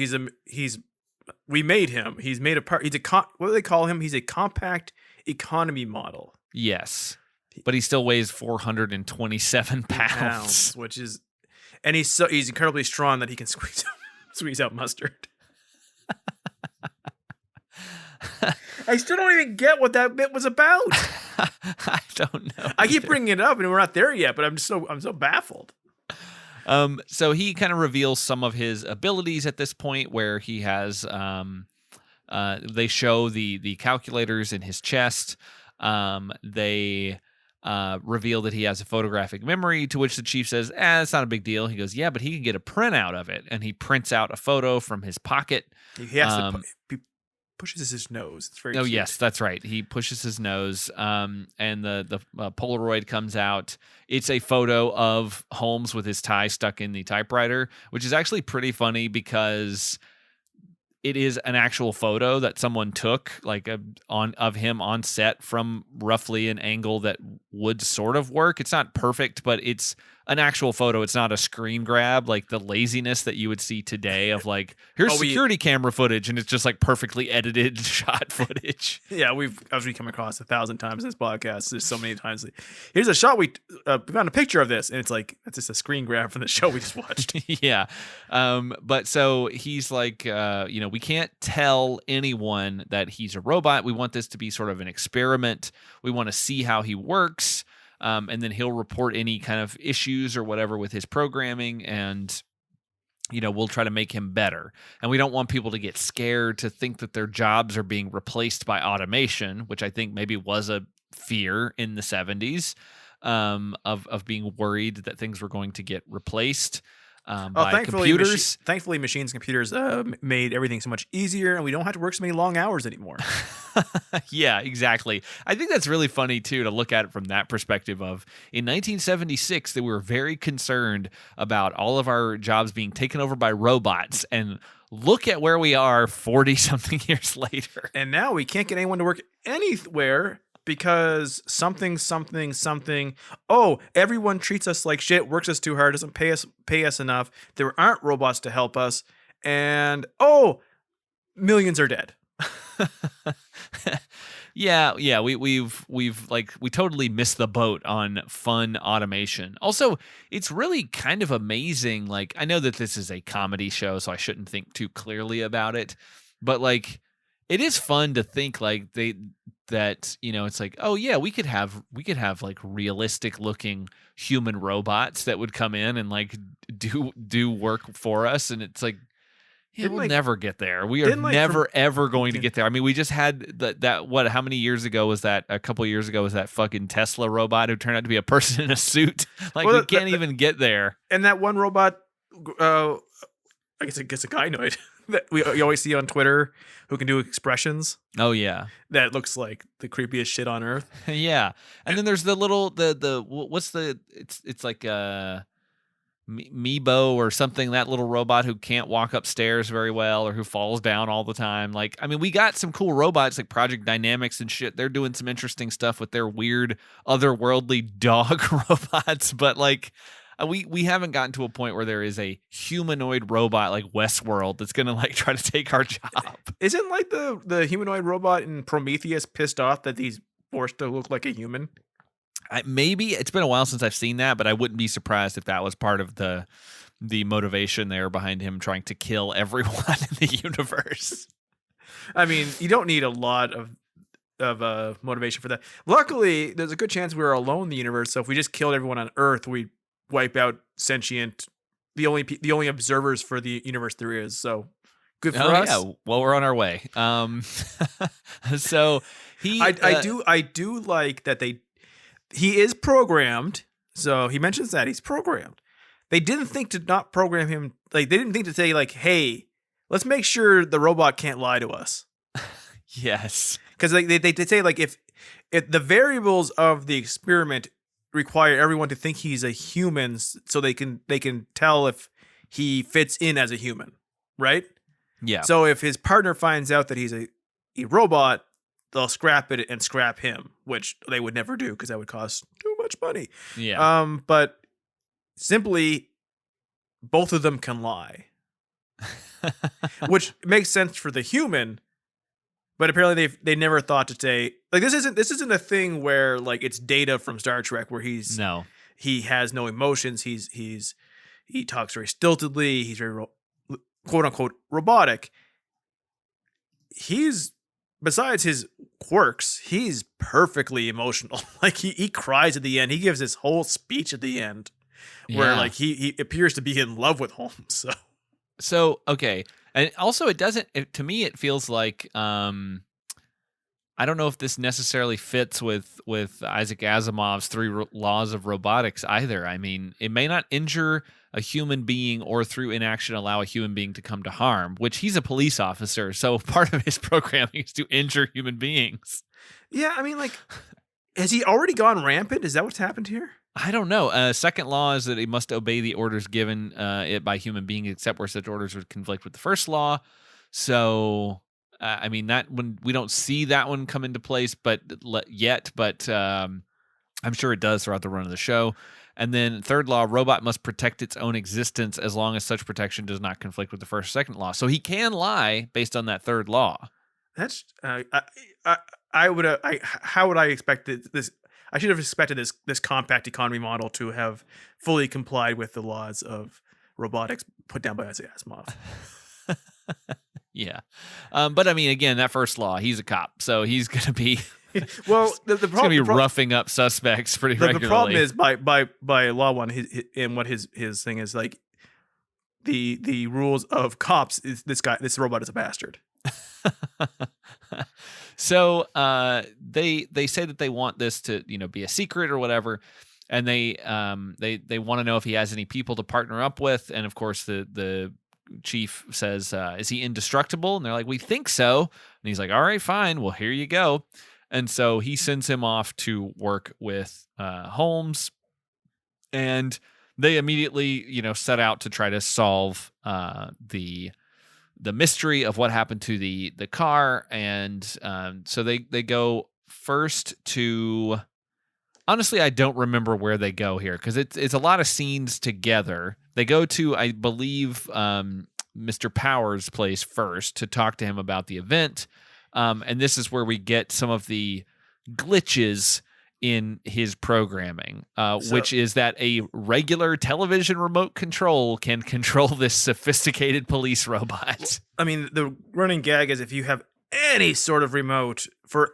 we made him. He's made a part. What do they call him? He's a compact economy model." Yes. But he still weighs 427 pounds. Which is, and he's incredibly strong that he can squeeze out mustard. I still don't even get what that bit was about. I don't know. I keep bringing it up, and we're not there yet. But I'm so baffled. So he kind of reveals some of his abilities at this point, where he has. They show the calculators in his chest. They reveal that he has a photographic memory, to which the chief says, "It's not a big deal." He goes, "Yeah, but he can get a printout of it," and he prints out a photo from his pocket. He has to pushes his nose. It's very cute. Yes, that's right. He pushes his nose, and the Polaroid comes out. It's a photo of Holmes with his tie stuck in the typewriter, which is actually pretty funny because it is an actual photo that someone took, like of him on set from roughly an angle that would sort of work. It's not perfect, but it's an actual photo. It's not a screen grab, like the laziness that you would see today of like, here's security camera footage, and it's just like perfectly edited shot footage. Yeah, as we come across 1,000 times in this podcast, there's so many times. Here's a shot we found a picture of this, and it's like, that's just a screen grab from the show we just watched. Yeah. But so he's like, we can't tell anyone that he's a robot. We want this to be sort of an experiment. We want to see how he works. And then he'll report any kind of issues or whatever with his programming, and we'll try to make him better. And we don't want people to get scared to think that their jobs are being replaced by automation, which I think maybe was a fear in the 70s, of being worried that things were going to get replaced by computers. Thankfully, machines and computers made everything so much easier, and we don't have to work so many long hours anymore. Yeah, exactly. I think that's really funny, too, to look at it from that perspective of, in 1976, they were very concerned about all of our jobs being taken over by robots, and look at where we are 40-something years later. And now we can't get anyone to work anywhere because something. Oh, everyone treats us like shit, works us too hard, doesn't pay us enough. There aren't robots to help us, and millions are dead. Yeah, we've like we totally missed the boat on fun automation. Also, it's really kind of amazing. Like, I know that this is a comedy show, so I shouldn't think too clearly about it, but like it is fun to think like that, it's like, oh yeah, we could have like realistic looking human robots that would come in and like do work for us, and it's like, yeah, Didn't we'll like never get there. We are didn't like from never ever going to get there. I mean, we just had that what? How many years ago was that? A couple years ago was that fucking Tesla robot who turned out to be a person in a suit. Like, well, we can't even get there. and that one robot, I guess it's a gynoid that you always see on Twitter who can do expressions. Oh yeah, That looks like the creepiest shit on earth. yeah. And then there's the little what's the it's like Meebo or something, that little robot who can't walk upstairs very well or who falls down all the time. Like, I mean, we got some cool robots like Project Dynamics and shit. They're doing some interesting stuff with their weird otherworldly dog robots, but like we haven't gotten to a point where there is a humanoid robot like Westworld that's gonna like try to take our job. Isn't like the humanoid robot in Prometheus pissed off that he's forced to look like a human? Maybe it's been a while since I've seen that, but I wouldn't be surprised if that was part of the motivation there behind him trying to kill everyone in the universe. I mean, you don't need a lot of motivation for that. Luckily, there's a good chance we're alone in the universe. So if we just killed everyone on Earth, we wipe out sentient, the only observers for the universe there is. So good for us. Yeah, well, we're on our way. So I do like that he is programmed. So he mentions that he's programmed. They didn't think to not program him. Like, they didn't think to say like, hey, let's make sure the robot can't lie to us. Yes. Because like they say like if the variables of the experiment require everyone to think he's a human, so they can tell if he fits in as a human, right? Yeah. So if his partner finds out that he's a robot, they'll scrap it and scrap him, which they would never do because that would cost too much money. Yeah. But simply, both of them can lie, which makes sense for the human. But apparently they never thought to say like this isn't a thing where like it's Data from Star Trek where he has no emotions, he talks very stiltedly, he's very quote unquote robotic. He's, besides his quirks, he's perfectly emotional. Like he cries at the end. He gives this whole speech at the end where like he appears to be in love with Holmes. So okay, and also to me it feels like I don't know if this necessarily fits with Isaac Asimov's three laws of robotics either. I mean, it may not injure a human being or through inaction allow a human being to come to harm, which he's a police officer, so part of his programming is to injure human beings. Yeah, I mean, like, has he already gone rampant? Is that what's happened here? I don't know. Second law is that he must obey the orders given it by human beings, except where such orders would conflict with the first law. So, I mean, that one we don't see that one come into place, but I'm sure it does throughout the run of the show. And then third law, robot must protect its own existence as long as such protection does not conflict with the first or second law. So he can lie based on that third law. That's how would I expect this? I should have expected this compact economy model to have fully complied with the laws of robotics put down by Isaac Asimov. Yeah. But I mean, again, that first law, he's a cop, so he's going to be well, the problem, roughing up suspects pretty regularly. The problem is by law one, and what his thing is like the rules of cops is this robot is a bastard. So they say that they want this to be a secret or whatever, and they want to know if he has any people to partner up with, and of course the chief says, is he indestructible? And they're like, we think so. And he's like, all right, fine, well, here you go. And so he sends him off to work with Holmes, and they immediately set out to try to solve the mystery of what happened to the car. And so they go first to, honestly, I don't remember where they go here because it's a lot of scenes together. They go to, I believe, Mr. Powers' place first to talk to him about the event. And this is where we get some of the glitches in his programming, which is that a regular television remote control can control this sophisticated police robot. I mean, the running gag is if you have any sort of remote for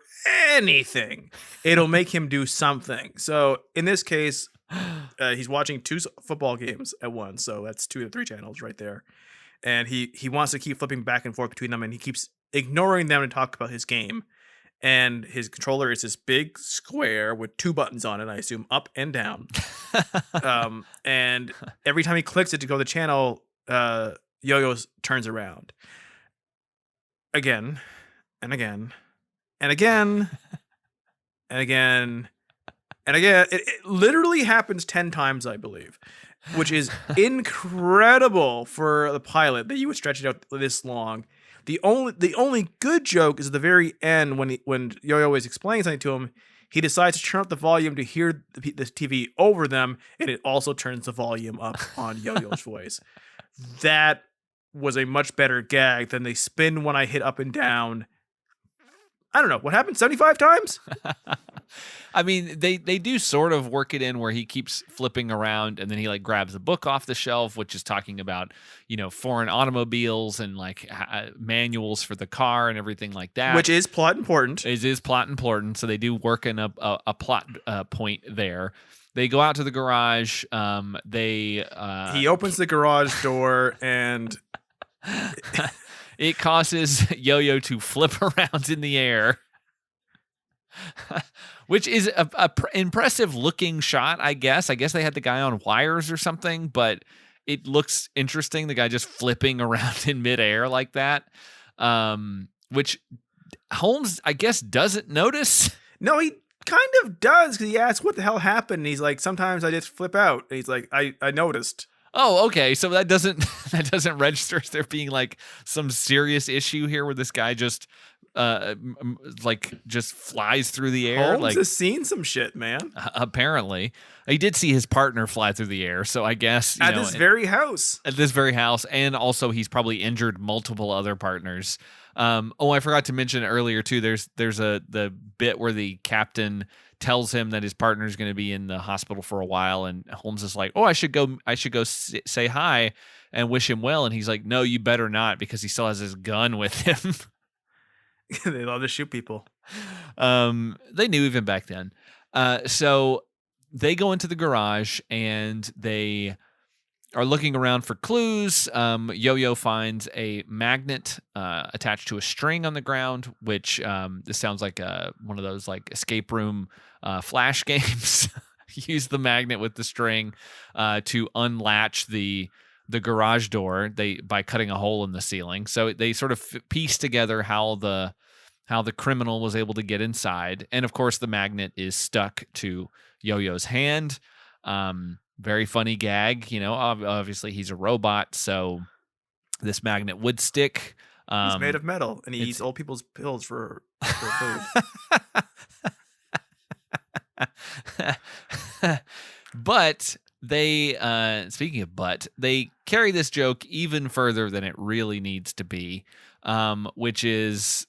anything, it'll make him do something. So in this case, he's watching 2 football games at once. So that's 2 to 3 channels right there. And he wants to keep flipping back and forth between them, and he keeps ignoring them to talk about his game. And his controller is this big square with 2 buttons on it, I assume, up and down. And every time he clicks it to go to the channel, Yo-Yo turns around. Again, and again, and again, and again, and again. It literally happens 10 times, I believe, which is incredible for the pilot that you would stretch it out this long. The only good joke is at the very end when Yo-Yo is explaining something to him, he decides to turn up the volume to hear the TV over them, and it also turns the volume up on Yo-Yo's voice. That was a much better gag than they spin when I hit up and down. I don't know. What happened? 75 times? I mean, they do sort of work it in where he keeps flipping around and then he like grabs a book off the shelf, which is talking about, foreign automobiles and like manuals for the car and everything like that. Which is plot important. It is plot important. So they do work in a plot point there. They go out to the garage. He opens the garage door and it causes Yo-Yo to flip around in the air, which is a impressive looking shot, I guess. I guess they had the guy on wires or something, but it looks interesting. The guy just flipping around in midair like that, which Holmes, I guess, doesn't notice. No, he kind of does, because he asks what the hell happened. And he's like, sometimes I just flip out. And he's like, I noticed. Oh, okay. So that doesn't register as there being like some serious issue here where this guy just just flies through the air. Holmes has seen some shit, man. Apparently, he did see his partner fly through the air. So I guess at this very house, and also he's probably injured multiple other partners. I forgot to mention earlier too. There's the bit where the captain tells him that his partner is going to be in the hospital for a while, and Holmes is like, "Oh, I should go say hi and wish him well." And he's like, "No, you better not," because he still has his gun with him. They love to shoot people. They knew even back then. So they go into the garage and they are looking around for clues. Yo-Yo finds a magnet attached to a string on the ground, which this sounds like one of those like escape room flash games. Use the magnet with the string to unlatch the garage door by cutting a hole in the ceiling. So they sort of piece together how the criminal was able to get inside, and of course the magnet is stuck to Yo-Yo's hand. Very funny gag, obviously he's a robot, so this magnet would stick. He's made of metal, and he eats old people's pills for food. But they, speaking of they carry this joke even further than it really needs to be, which is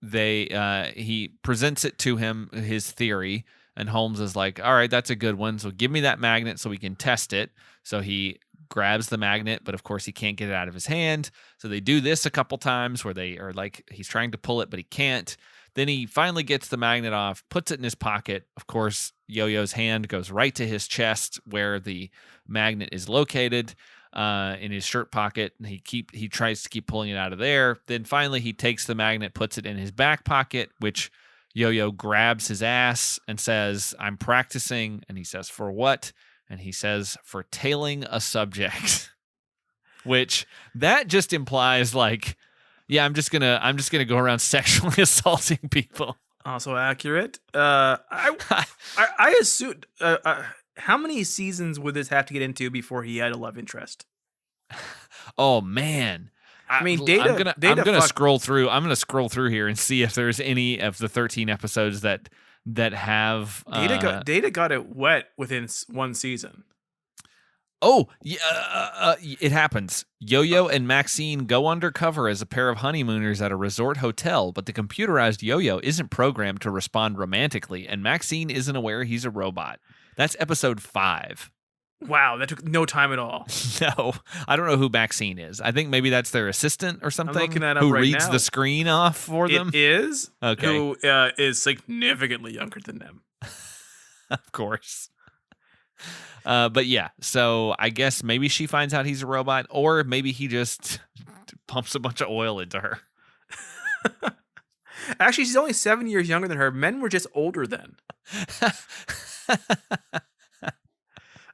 he presents it to him, his theory, and Holmes is like, all right, that's a good one. So give me that magnet so we can test it. So he grabs the magnet, but of course he can't get it out of his hand. So they do this a couple times where they are like, he's trying to pull it, but he can't. Then he finally gets the magnet off, puts it in his pocket. Of course, Yo-Yo's hand goes right to his chest where the magnet is located, in his shirt pocket. And he tries to keep pulling it out of there. Then finally he takes the magnet, puts it in his back pocket, which Yo-Yo grabs his ass and says, "I'm practicing." And he says, "For what?" And he says, "For tailing a subject." Which that just implies like, yeah, I'm just gonna go around sexually assaulting people. Also accurate. I assume. How many seasons would this have to get into before he had a love interest? Oh man. I mean, I'm gonna scroll through. I'm gonna scroll through here and see if there's any of the 13 episodes that have Data got it wet within one season. Oh, yeah, it happens. Yo-Yo and Maxine go undercover as a pair of honeymooners at a resort hotel, but the computerized Yo-Yo isn't programmed to respond romantically, and Maxine isn't aware he's a robot. That's episode 5. Wow, that took no time at all. No, I don't know who Maxine is. I think maybe that's their assistant or something. looking that up who right reads now. the screen off for them. It is Okay. who is significantly younger than them. Of course. But yeah, so I guess maybe she finds out he's a robot, or maybe he just pumps a bunch of oil into her. Actually, she's only 7 years younger than her. Men were just older then.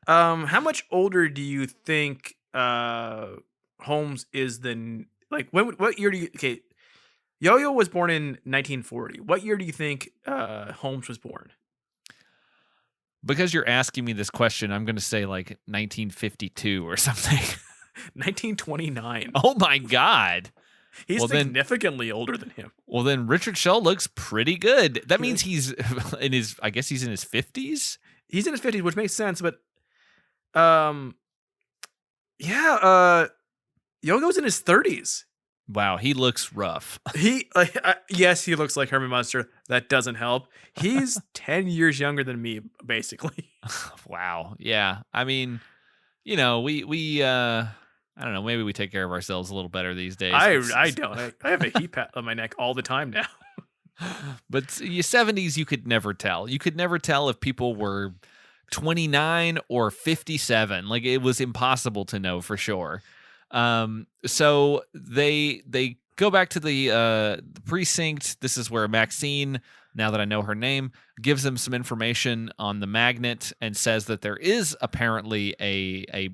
How much older do you think Holmes is than, like, what year do you, okay, Yo-Yo was born in 1940. What year do you think Holmes was born? Because you're asking me this question, I'm going to say like 1952 or something. 1929. Oh my God. He's Well, then- significantly older than him. Well, then Richard Schell looks pretty good. That means he's in his, I guess he's in his 50s. He's in his 50s, which makes sense, but yeah, Yo-Yo's in his 30s. Wow, he looks rough. He yes, he looks like Herman Munster. That doesn't help. He's 10 years younger than me, basically. Wow. Yeah. I mean, we I don't know, maybe we take care of ourselves a little better these days. I don't. I have a heat pad on my neck all the time now. But your 70s, you could never tell. You could never tell if people were 29 or 57. Like, it was impossible to know for sure. So they go back to the precinct. This is where Maxine, now that I know her name, gives them some information on the magnet and says that there is apparently a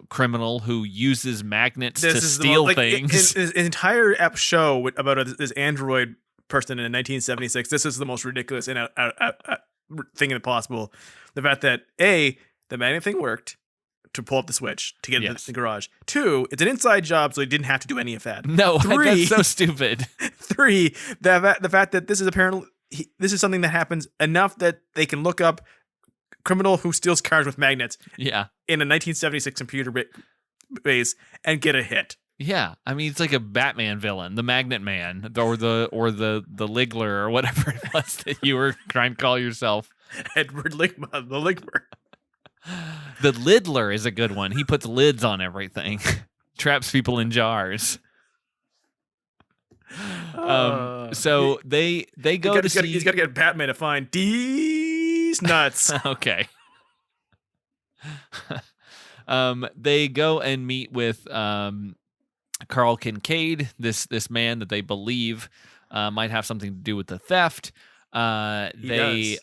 criminal who uses magnets to steal things. His entire show about this android person in 1976. This is the most ridiculous thing possible. The fact that the magnet thing worked to pull up the switch to get into the garage. 2, it's an inside job, so he didn't have to do any of that. No, 3, that's so stupid. 3, the fact that this is apparently this is something that happens enough that they can look up criminal who steals cars with magnets. Yeah. In a 1976 computer base and get a hit. Yeah, I mean, it's like a Batman villain, the Magnet Man, or the Liggler, or whatever it was that you were trying to call yourself. Edward Ligma, the Ligmer. The Liddler is a good one. He puts lids on everything, traps people in jars. So they go to see. He's got to get Batman to find these nuts. Okay. They go and meet with Carl Kincaid, this man that they believe might have something to do with the theft. They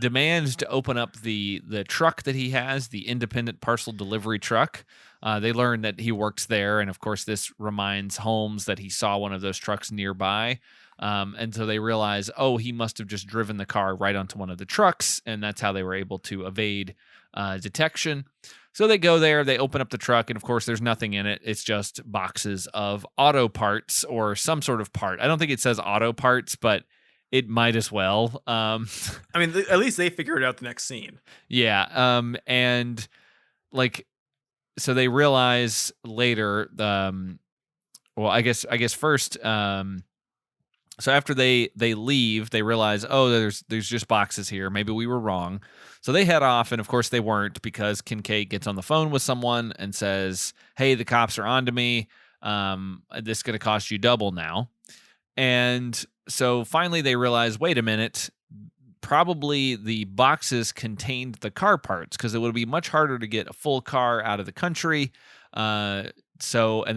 demand to open up the truck that he has, the independent parcel delivery truck. They learn that he works there, and of course this reminds Holmes that he saw one of those trucks nearby. And so they realize, he must have just driven the car right onto one of the trucks, and that's how they were able to evade detection. So they go there, they open up the truck, and of course there's nothing in it. It's just boxes of auto parts or some sort of part. I don't think it says auto parts, but it might as well. I mean, at least they figure it out the next scene. Yeah. And like, so they realize later, well, I guess first, so after they leave, they realize, there's just boxes here. Maybe we were wrong. So they head off, and of course they weren't, because Kincaid gets on the phone with someone and says, hey, the cops are onto me. This is going to cost you double now. And so finally they realize, wait a minute, probably the boxes contained the car parts, because it would be much harder to get a full car out of the country. And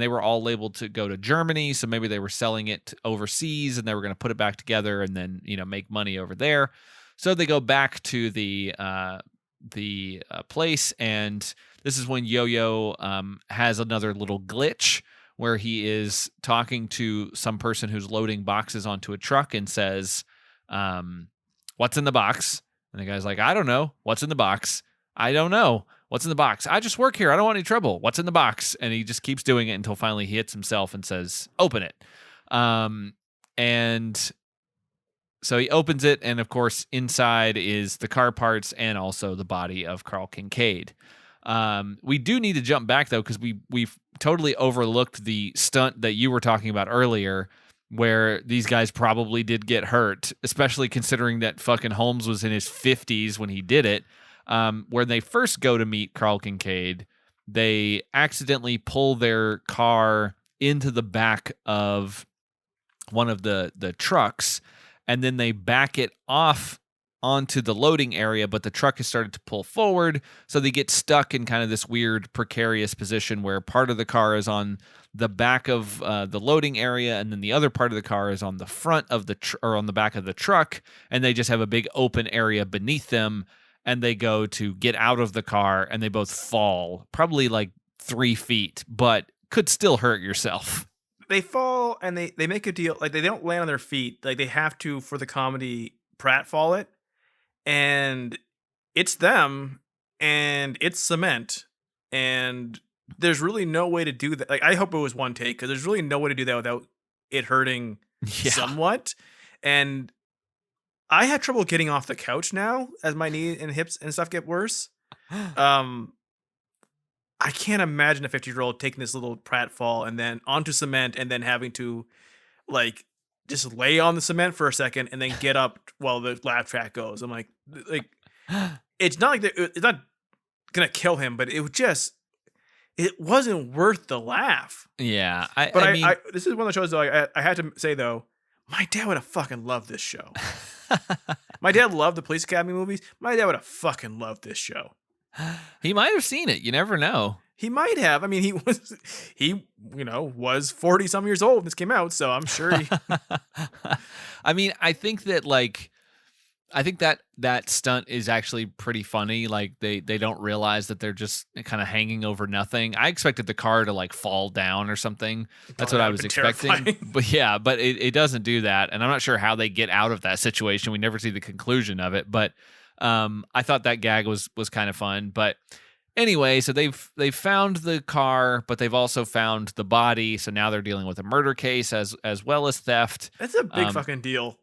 they were all labeled to go to Germany, so maybe they were selling it overseas and they were going to put it back together and then, make money over there. So they go back to the place, and this is when Yo-Yo has another little glitch where he is talking to some person who's loading boxes onto a truck and says, what's in the box? And the guy's like, I don't know. What's in the box? I don't know. What's in the box? I just work here. I don't want any trouble. What's in the box? And he just keeps doing it until finally he hits himself and says, open it. And so he opens it, and of course inside is the car parts and also the body of Carl Kincaid. We do need to jump back though, because we've totally overlooked the stunt that you were talking about earlier, where these guys probably did get hurt, especially considering that fucking Holmes was in his 50s when he did it. Where they first go to meet Carl Kincaid, they accidentally pull their car into the back of one of the trucks, and then they back it off onto the loading area, but the truck has started to pull forward, so they get stuck in kind of this weird precarious position where part of the car is on the back of the loading area, and then the other part of the car is on the front of or on the back of the truck, and they just have a big open area beneath them, and they go to get out of the car, and they both fall, probably like 3 feet, but could still hurt yourself. They fall, and they make a deal, like they don't land on their feet, like they have to for the comedy pratfall it, and it's them, and it's cement, and there's really no way to do that. Like, I hope it was one take, because there's really no way to do that without it hurting somewhat. And I had trouble getting off the couch now as my knee and hips and stuff get worse. I can't imagine a 50-year-old taking this little pratfall and then onto cement and then having to like just lay on the cement for a second and then get up while the laugh track goes. I'm like it's not like it's not gonna kill him, but it wasn't worth the laugh. Yeah, I mean, this is one of the shows though. I had to say though, my dad would have fucking loved this show. My dad loved the Police Academy movies. My dad would have fucking loved this show. He might have seen it. You never know. He might have. I mean, he was 40 some years old when this came out, so I'm sure he I mean, I think that stunt is actually pretty funny. Like they don't realize that they're just kind of hanging over nothing. I expected the car to like fall down or something. That's what I was expecting. Terrifying. But yeah, but it doesn't do that. And I'm not sure how they get out of that situation. We never see the conclusion of it, but I thought that gag was kind of fun. But anyway, so they've found the car, but they've also found the body. So now they're dealing with a murder case as well as theft. That's a big fucking deal.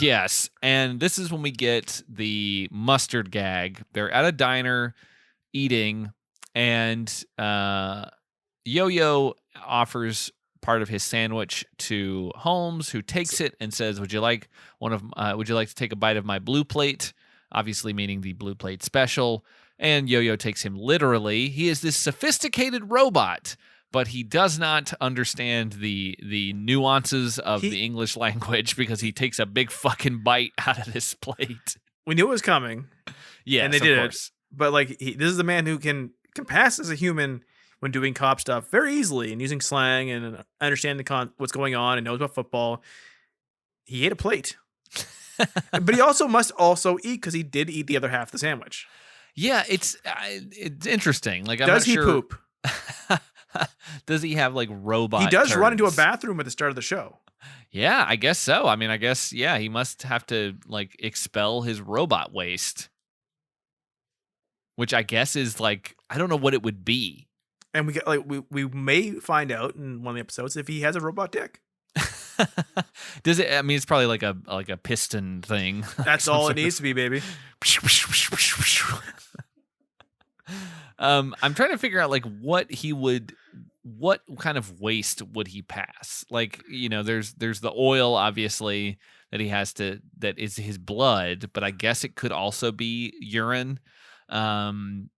Yes, and this is when we get the mustard gag. They're at a diner eating, and Yo-Yo offers part of his sandwich to Holmes, who takes it and says, would you like to take a bite of my blue plate? Obviously meaning the blue plate special. And Yo-Yo takes him literally. He is this sophisticated robot, but he does not understand the nuances of the English language, because he takes a big fucking bite out of this plate. We knew it was coming. Yeah, and they did it. But like, this is the man who can pass as a human when doing cop stuff very easily and using slang and understanding what's going on and knows about football. He ate a plate. But he also must eat, because he did eat the other half of the sandwich. Yeah, it's interesting. Like, I'm does not he sure. Poop? Does he have like robot? He does turds? Run into a bathroom at the start of the show. Yeah, I guess so. I mean, I guess he must have to like expel his robot waste, which I guess is like, I don't know what it would be. And we may find out in one of the episodes if he has a robot dick. Does it? I mean, it's probably like a piston thing. That's all it needs to be, baby. I'm trying to figure out like what kind of waste would he pass? Like, there's the oil obviously that he has that is his blood, but I guess it could also be urine, and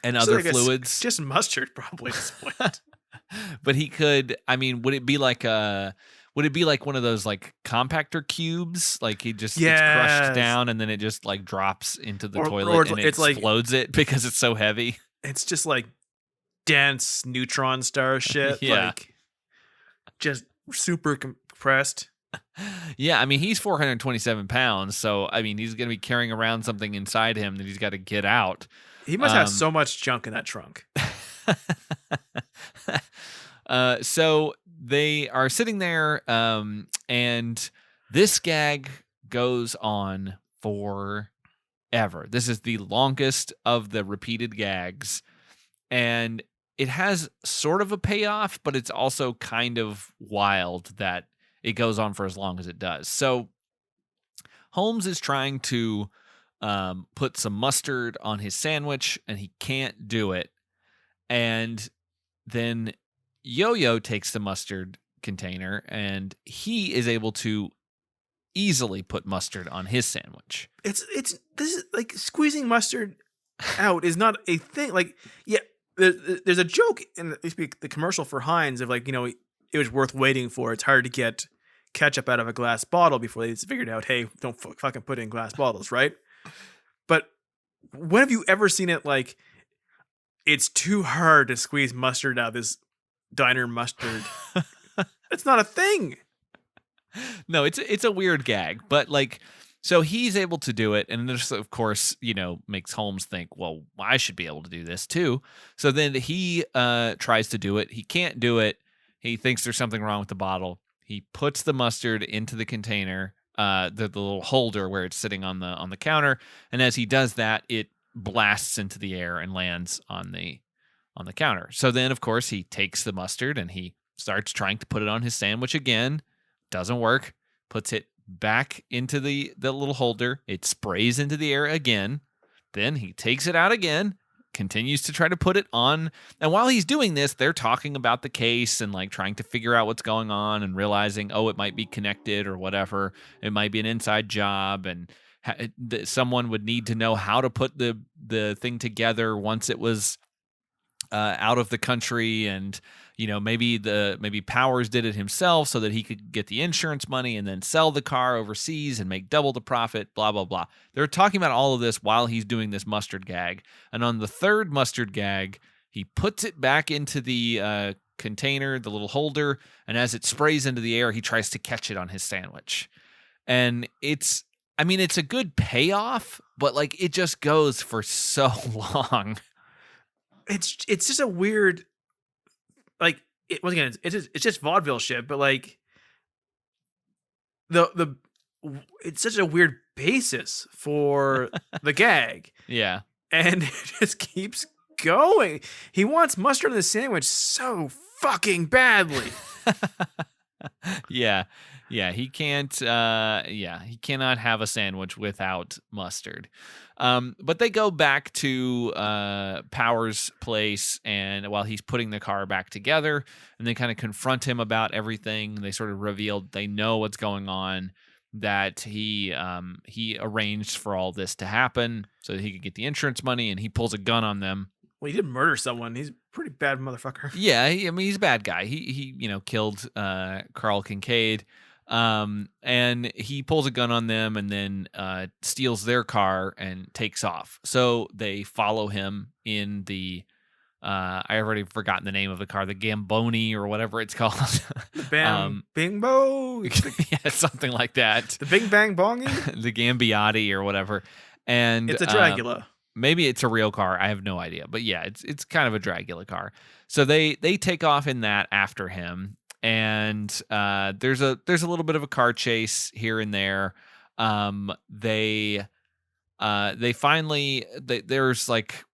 other like fluids. Just mustard, probably at this point. But he could. I mean, would it be like one of those like compactor cubes? Like he just gets crushed down and then it just like drops into the toilet and it explodes it because it's so heavy. It's just like dense neutron star shit. Yeah. Like just super compressed. Yeah, I mean, he's 427 pounds, so I mean, he's going to be carrying around something inside him that he's got to get out. He must have so much junk in that trunk. So they are sitting there, and this gag goes on forever. This is the longest of the repeated gags, and it has sort of a payoff, but it's also kind of wild that it goes on for as long as it does. So Holmes is trying to put some mustard on his sandwich, and he can't do it. And then Yo-Yo takes the mustard container, and he is able to easily put mustard on his sandwich. This is like squeezing mustard out is not a thing. Like, yeah, there's a joke in the commercial for Heinz of like, it was worth waiting for. It's hard to get ketchup out of a glass bottle before they figured out, hey, don't fucking put it in glass bottles, right? But when have you ever seen it like it's too hard to squeeze mustard out of this diner mustard? It's not a thing. No, it's a weird gag, but like, so he's able to do it, and this, of course, makes Holmes think, well, I should be able to do this too. So then he tries to do it. He can't do it. He thinks there's something wrong with the bottle. He puts the mustard into the container, the little holder where it's sitting on the counter, and as he does that, it blasts into the air and lands on the counter. So then, of course, he takes the mustard and he starts trying to put it on his sandwich again. Doesn't work. Puts it back into the little holder. It sprays into the air again. Then he takes it out again, continues to try to put it on. And while he's doing this, they're talking about the case and like trying to figure out what's going on and realizing, it might be connected or whatever. It might be an inside job, and someone would need to know how to put the thing together once it was out of the country, and maybe Powers did it himself so that he could get the insurance money and then sell the car overseas and make double the profit, blah blah blah. They're talking about all of this while he's doing this mustard gag, and on the third mustard gag, he puts it back into the container, the little holder, and as it sprays into the air, he tries to catch it on his sandwich. And it's a good payoff, but like it just goes for so long. It's just a weird, like, once again, it's just vaudeville shit, but like it's such a weird basis for the gag. Yeah. And it just keeps going. He wants mustard in the sandwich so fucking badly. Yeah. He can't. He cannot have a sandwich without mustard. But they go back to Powers' place, and while he's putting the car back together, and they kind of confront him about everything. They sort of revealed they know what's going on, that he arranged for all this to happen so that he could get the insurance money, and he pulls a gun on them. Well, he did murder someone. He's a pretty bad motherfucker. Yeah, he's a bad guy. He killed Carl Kincaid. And he pulls a gun on them and then steals their car and takes off. So they follow him in the I already forgotten the name of the car, the Gamboni or whatever it's called. The Bingbo? Yeah, something like that. The Bing Bang Bongy? The Gambiotti or whatever. And it's a Dragula. Maybe it's a real car. I have no idea. But yeah, it's kind of a Dragula car. So they take off in that after him. And there's a little bit of a car chase here and there. They finally there's like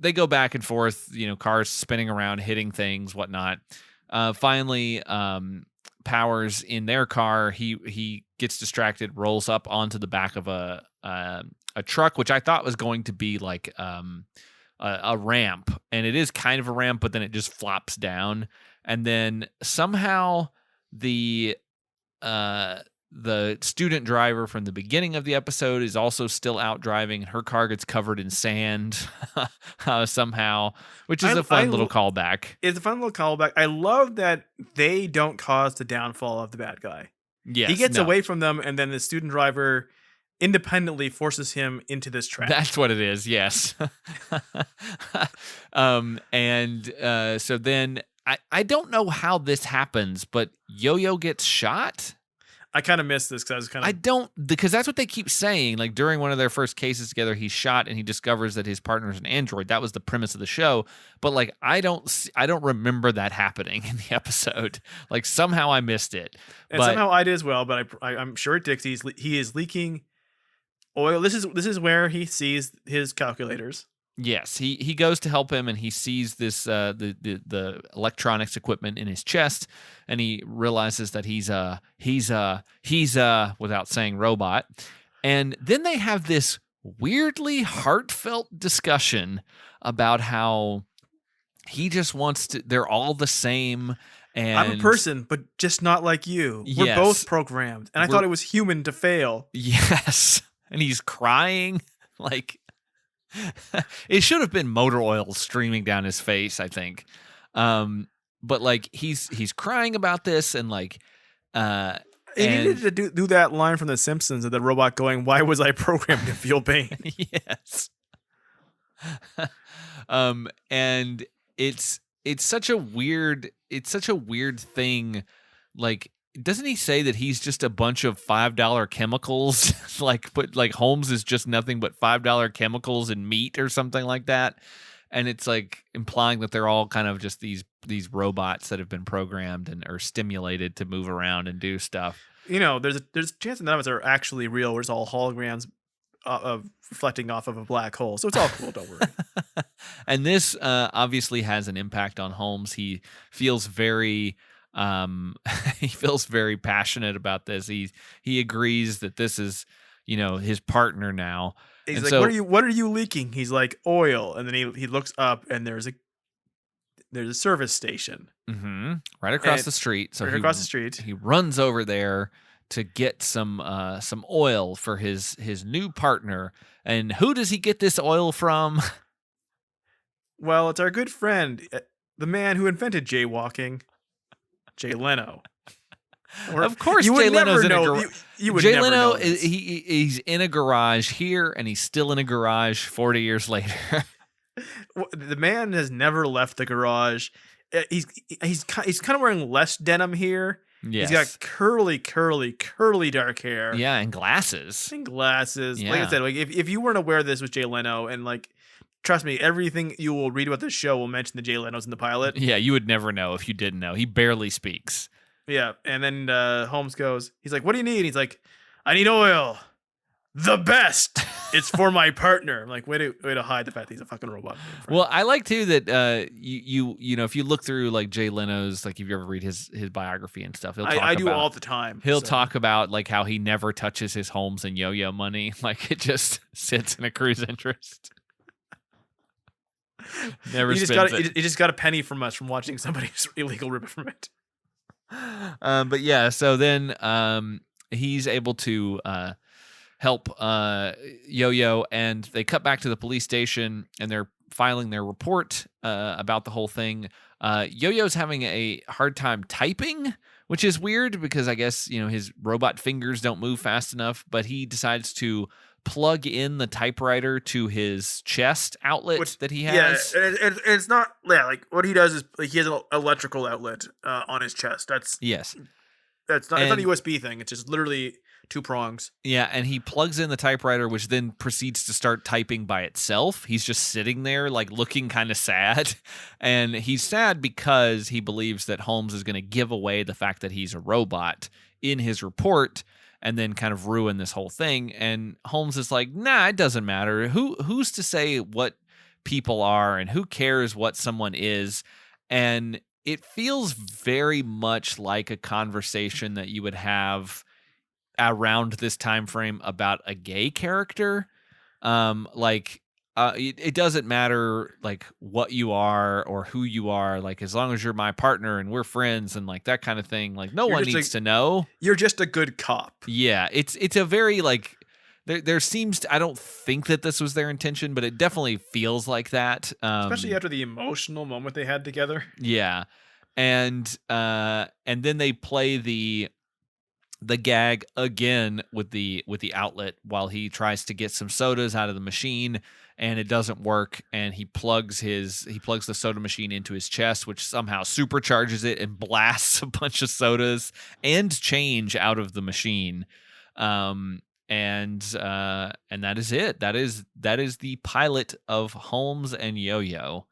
they go back and forth, cars spinning around, hitting things, whatnot. Finally, Powers in their car, he gets distracted, rolls up onto the back of a truck, which I thought was going to be like a ramp, and it is kind of a ramp, but then it just flops down. And then somehow the student driver from the beginning of the episode is also still out driving, and her car gets covered in sand somehow, which is a fun little callback. It's a fun little callback. I love that they don't cause the downfall of the bad guy. Yes, he gets away from them, and then the student driver independently forces him into this trap. That's what it is. Yes. So then I don't know how this happens, but Yo-Yo gets shot. I kind of missed this because I was kind of... because that's what they keep saying. Like during one of their first cases together, he's shot and he discovers that his partner's an android. That was the premise of the show. But like, I don't remember that happening in the episode. Like somehow I missed it. And somehow I did as well, but I'm sure it did. He is leaking oil. This is where he sees his calculators. Yes, he goes to help him, and he sees this the electronics equipment in his chest, and he realizes that he's without saying robot. And then they have this weirdly heartfelt discussion about how he just wants to, they're all the same. And I'm a person, but just not like you. We're Yes. both programmed, and I thought it was human to fail. Yes. And he's crying. Like, it should have been motor oil streaming down his face, I think. But like he's crying about this, and like He needed to do that line from The Simpsons of the robot going, "Why was I programmed to feel pain?" Yes. And it's such a weird thing. Like, doesn't he say that he's just a bunch of $5 chemicals? But Holmes is just nothing but $5 chemicals and meat or something like that. And it's like implying that they're all kind of just these robots that have been programmed and are stimulated to move around and do stuff. You know, there's a chance that none of us are actually real. We're just all holograms of reflecting off of a black hole. So it's all cool. Don't worry. And this obviously has an impact on Holmes. He feels very passionate about this. He agrees that this is, his partner now. He's and like, so, what are you leaking? He's like, oil. And then he looks up, and there's a service station right across the street. So across the street, he runs over there to get some oil for his new partner. And who does he get this oil from? Well, it's our good friend, the man who invented jaywalking, Jay Leno. Of course, Jay Leno's in a garage. Jay Leno, he's in a garage here, and he's still in a garage 40 years later. The man has never left the garage. He's kind of wearing less denim here. Yes. He's got curly dark hair. Yeah, and glasses. Yeah. Like I said, like if you weren't aware this was Jay Leno, and like, trust me, everything you will read about this show will mention the Jay Leno's in the pilot. Yeah, you would never know if you didn't know. He barely speaks. Yeah, and then Holmes goes, he's like, "What do you need?" He's like, "I need oil. The best. It's for my partner." I'm like, way to hide the fact that he's a fucking robot. Well, I like too that you know, if you look through like Jay Leno's, like if you ever read his biography and stuff, I do all the time. He'll talk about like how he never touches his Holmes and Yoyo money, like it just sits in a cruise interest. Never spends it. He just got a penny from us from watching somebody's illegal rip from it. But yeah, so then he's able to help Yoyo, and they cut back to the police station, and they're filing their report about the whole thing. Yoyo's having a hard time typing, which is weird because I guess his robot fingers don't move fast enough. But he decides to plug in the typewriter to his chest outlet that he has. Yeah, and it's not like what he does is like he has an electrical outlet on his chest. It's not a USB thing. It's just literally 2 prongs. Yeah, and he plugs in the typewriter, which then proceeds to start typing by itself. He's just sitting there, like, looking kind of sad. And he's sad because he believes that Holmes is going to give away the fact that he's a robot in his report and then kind of ruin this whole thing. And Holmes is like, nah, it doesn't matter. Who's to say what people are, and who cares what someone is? And it feels very much like a conversation that you would have around this time frame about a gay character. It doesn't matter like what you are or who you are, like as long as you're my partner and we're friends and like that kind of thing, like no one needs to know. You're just a good cop. Yeah, it's a very like there seems to, I don't think that this was their intention, but it definitely feels like that. Especially after the emotional moment they had together. Yeah. And then they play the gag again with the outlet while he tries to get some sodas out of the machine, and it doesn't work, and he plugs the soda machine into his chest, which somehow supercharges it and blasts a bunch of sodas and change out of the machine. And that is it. That is the pilot of Holmes and Yoyo.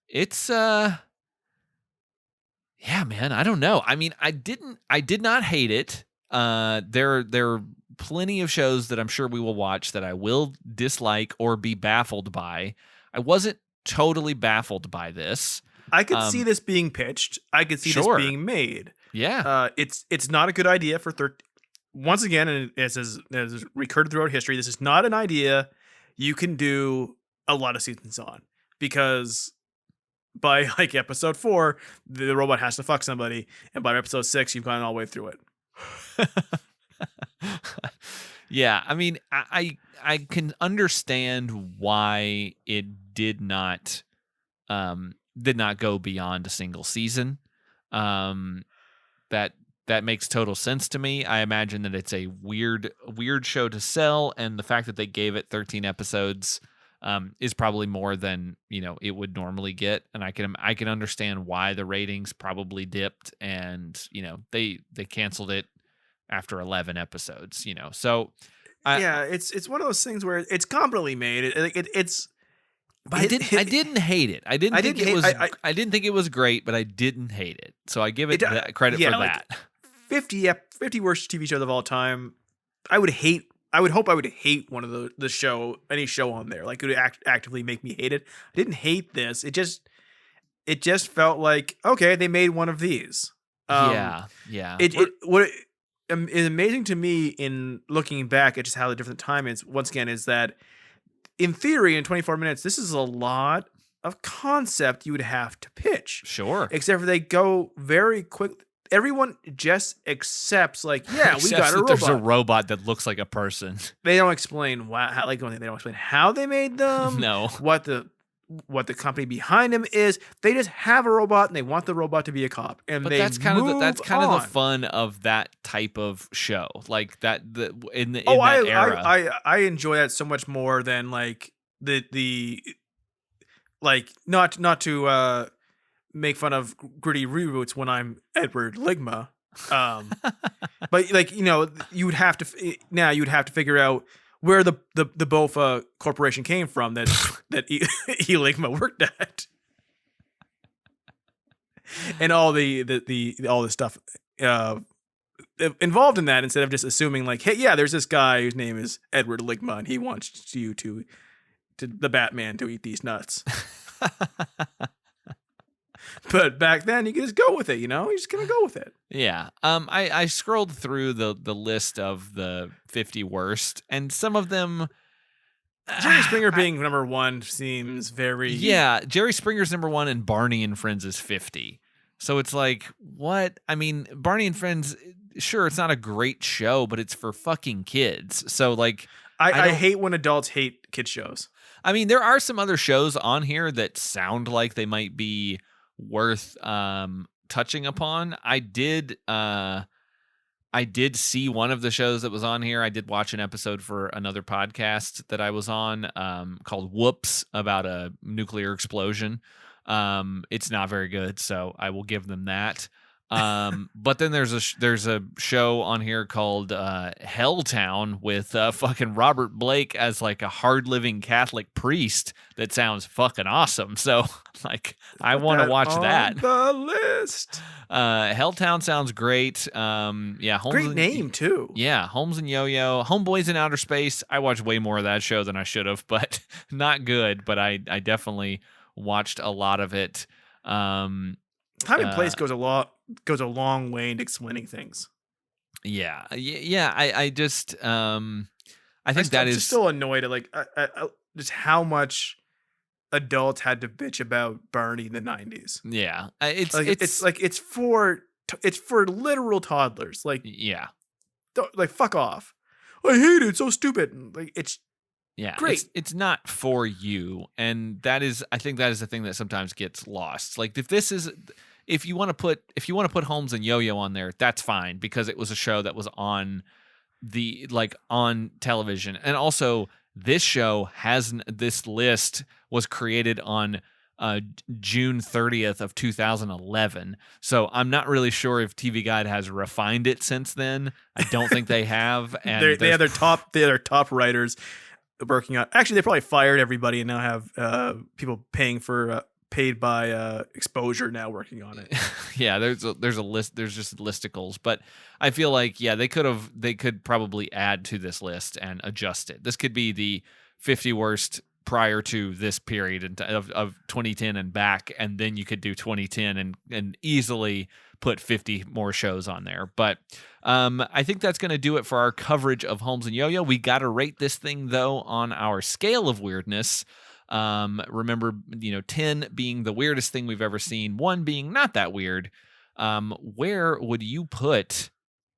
It's yeah, man, I don't know. I mean, I did not hate it. There are plenty of shows that I'm sure we will watch that I will dislike or be baffled by. I wasn't totally baffled by this. I could see this being pitched. I could see this being made. Yeah. It's not a good idea for once again, and as recurred throughout history, this is not an idea you can do a lot of seasons on, because by like episode 4, the robot has to fuck somebody, and by episode 6, you've gone all the way through it. Yeah, I mean, I can understand why it did not go beyond a single season. That makes total sense to me. I imagine that it's a weird show to sell, and the fact that they gave it 13 episodes is probably more than it would normally get, and I can understand why the ratings probably dipped, and they canceled it after 11 episodes. So it's one of those things where it's competently made. It's. But I didn't hate it. I didn't think it was great, but I didn't hate it. So I give it credit for that. 50 worst TV shows of all time. I would hope I would hate one of any show on there. Like, it would actively make me hate it. I didn't hate this. It just felt like, okay, they made one of these. Yeah. What is amazing to me in looking back at just how the different time is, once again, is that in theory, in 24 minutes, this is a lot of concept you would have to pitch. Sure. Except for they go very quick. Everyone just accepts, like, yeah, we got a robot. There's a robot that looks like a person. They don't explain they don't explain how they made them. No. What the company behind them is. They just have a robot and they want the robot to be a cop. And that's kind of the fun of that type of show. Like that in that era. I enjoy that so much more than like the like not to make fun of gritty reboots when I'm Edward Ligma. But like, you would have to figure out where the Bofa Corporation came from that Ligma worked at, and all the stuff involved in that, instead of just assuming like, hey, yeah, there's this guy whose name is Edward Ligma and he wants you to the Batman to eat these nuts. But back then, you could just go with it, You're just going to go with it. Yeah. I scrolled through the list of the 50 worst, and some of them... Jerry Springer being number 1 seems very... Yeah, Jerry Springer's number 1, and Barney and Friends is 50. So it's like, what? I mean, Barney and Friends, sure, it's not a great show, but it's for fucking kids. So, like... I hate when adults hate kid shows. I mean, there are some other shows on here that sound like they might be worth touching upon. I did see one of the shows that was on here. I did watch an episode for another podcast that I was on called Whoops, about a nuclear explosion. It's not very good, so I will give them that. But then there's a show on here called Helltown with fucking Robert Blake as like a hard living Catholic priest that sounds fucking awesome. So like, I want to watch that. The list. Helltown sounds great. Yeah, great name too. Yeah, Holmes and Yo-Yo, Homeboys in Outer Space. I watched way more of that show than I should have, but not good. But I definitely watched a lot of it. Time and place goes a long way into explaining things. Yeah. I just I think I'm just still annoyed at like just how much adults had to bitch about Barney in the 90s. Yeah, it's for literal toddlers. Like, yeah, like, fuck off. I hate it. It's so stupid. Like, it's great. It's not for you, and I think that is the thing that sometimes gets lost. Like, if you want to put Holmes and Yo-Yo on there, that's fine, because it was a show that was on on television. And also, this show this list was created on June 30th of 2011. So I'm not really sure if TV Guide has refined it since then. I don't think they have. And they have their top writers working on. Actually, they probably fired everybody and now have people paid by exposure now working on it. Yeah, there's a list. There's just listicles, but I feel like they could probably add to this list and adjust it. This could be the 50 worst prior to this period of 2010 and back, and then you could do 2010 and easily put 50 more shows on there. But I think that's going to do it for our coverage of Holmes and Yo-Yo. We got to rate this thing, though, on our scale of weirdness. Remember, 10 being the weirdest thing we've ever seen, 1 being not that weird. Where would you put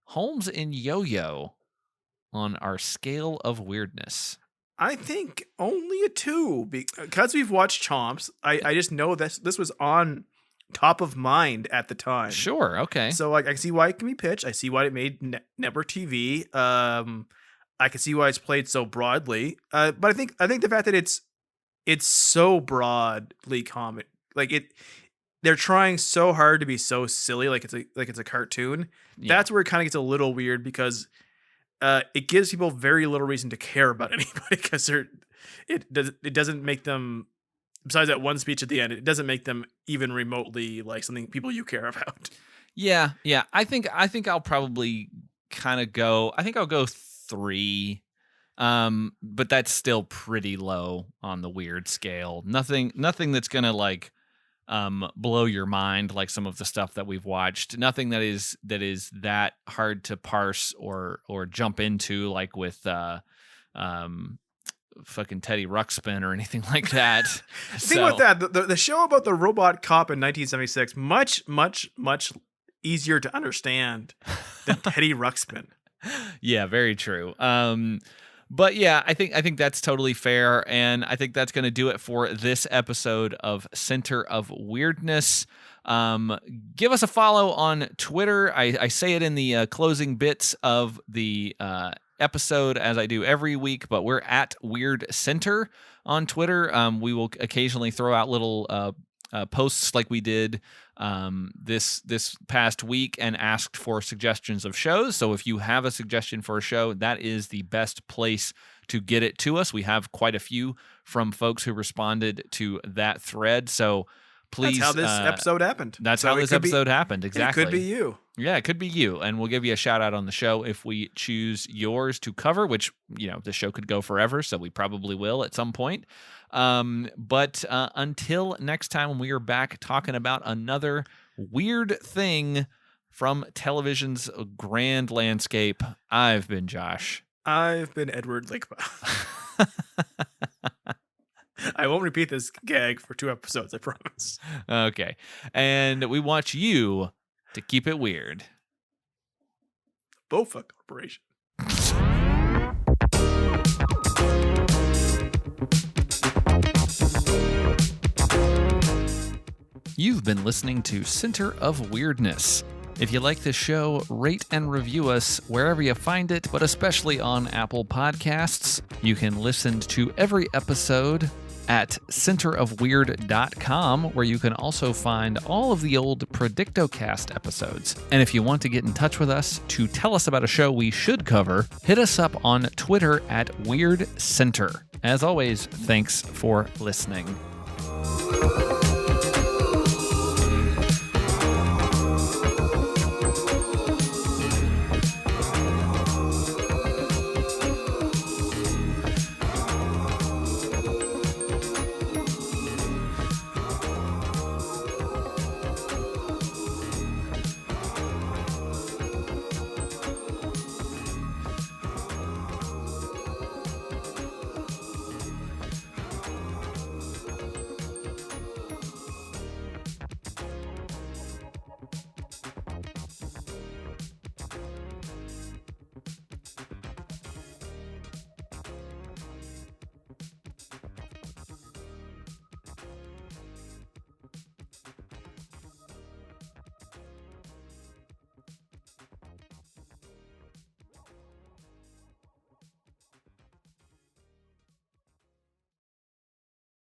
Holmes and Yo-Yo on our scale of weirdness? I think only a 2 because we've watched Chomps. I just know this was on top of mind at the time. Sure. Okay. So like I can see why it can be pitched. I see why it made network TV. I can see why it's played so broadly. But I think the fact that it's so broadly comic, like they're trying so hard to be so silly, like it's a cartoon. Yeah. That's where it kind of gets a little weird because it gives people very little reason to care about anybody because it doesn't make them. Besides that one speech at the end, it doesn't make them even remotely like something people you care about. Yeah. I think I'll probably kind of go. I think I'll go 3. But that's still pretty low on the weird scale. Nothing that's gonna like blow your mind like some of the stuff that we've watched. Nothing that is that hard to parse or jump into, like with fucking Teddy Ruxpin or anything like that. The thing about that, the show about the robot cop in 1976, much easier to understand than Teddy Ruxpin. Yeah, very true. But yeah, I think that's totally fair, and I think that's going to do it for this episode of Center of Weirdness. Give us a follow on Twitter. I say it in the closing bits of the episode as I do every week, but we're at Weird Center on Twitter. We will occasionally throw out little posts like we did this past week and asked for suggestions of shows. So if you have a suggestion for a show, that is the best place to get it to us. We have quite a few from folks who responded to that thread. So please. That's how this episode happened. That's how this episode happened. Exactly. It could be you. Yeah, it could be you. And we'll give you a shout out on the show if we choose yours to cover, which, the show could go forever. So we probably will at some point. But until next time, when we are back talking about another weird thing from television's grand landscape, I've been Josh. I've been Edward Lakebaugh. I won't repeat this gag for 2 episodes, I promise. Okay. And we want you to keep it weird. Bofa Corporation. You've been listening to Center of Weirdness. If you like this show, rate and review us wherever you find it, but especially on Apple Podcasts. You can listen to every episode at centerofweird.com, where you can also find all of the old Predictocast episodes. And if you want to get in touch with us to tell us about a show we should cover, hit us up on Twitter at Weird Center. As always, thanks for listening.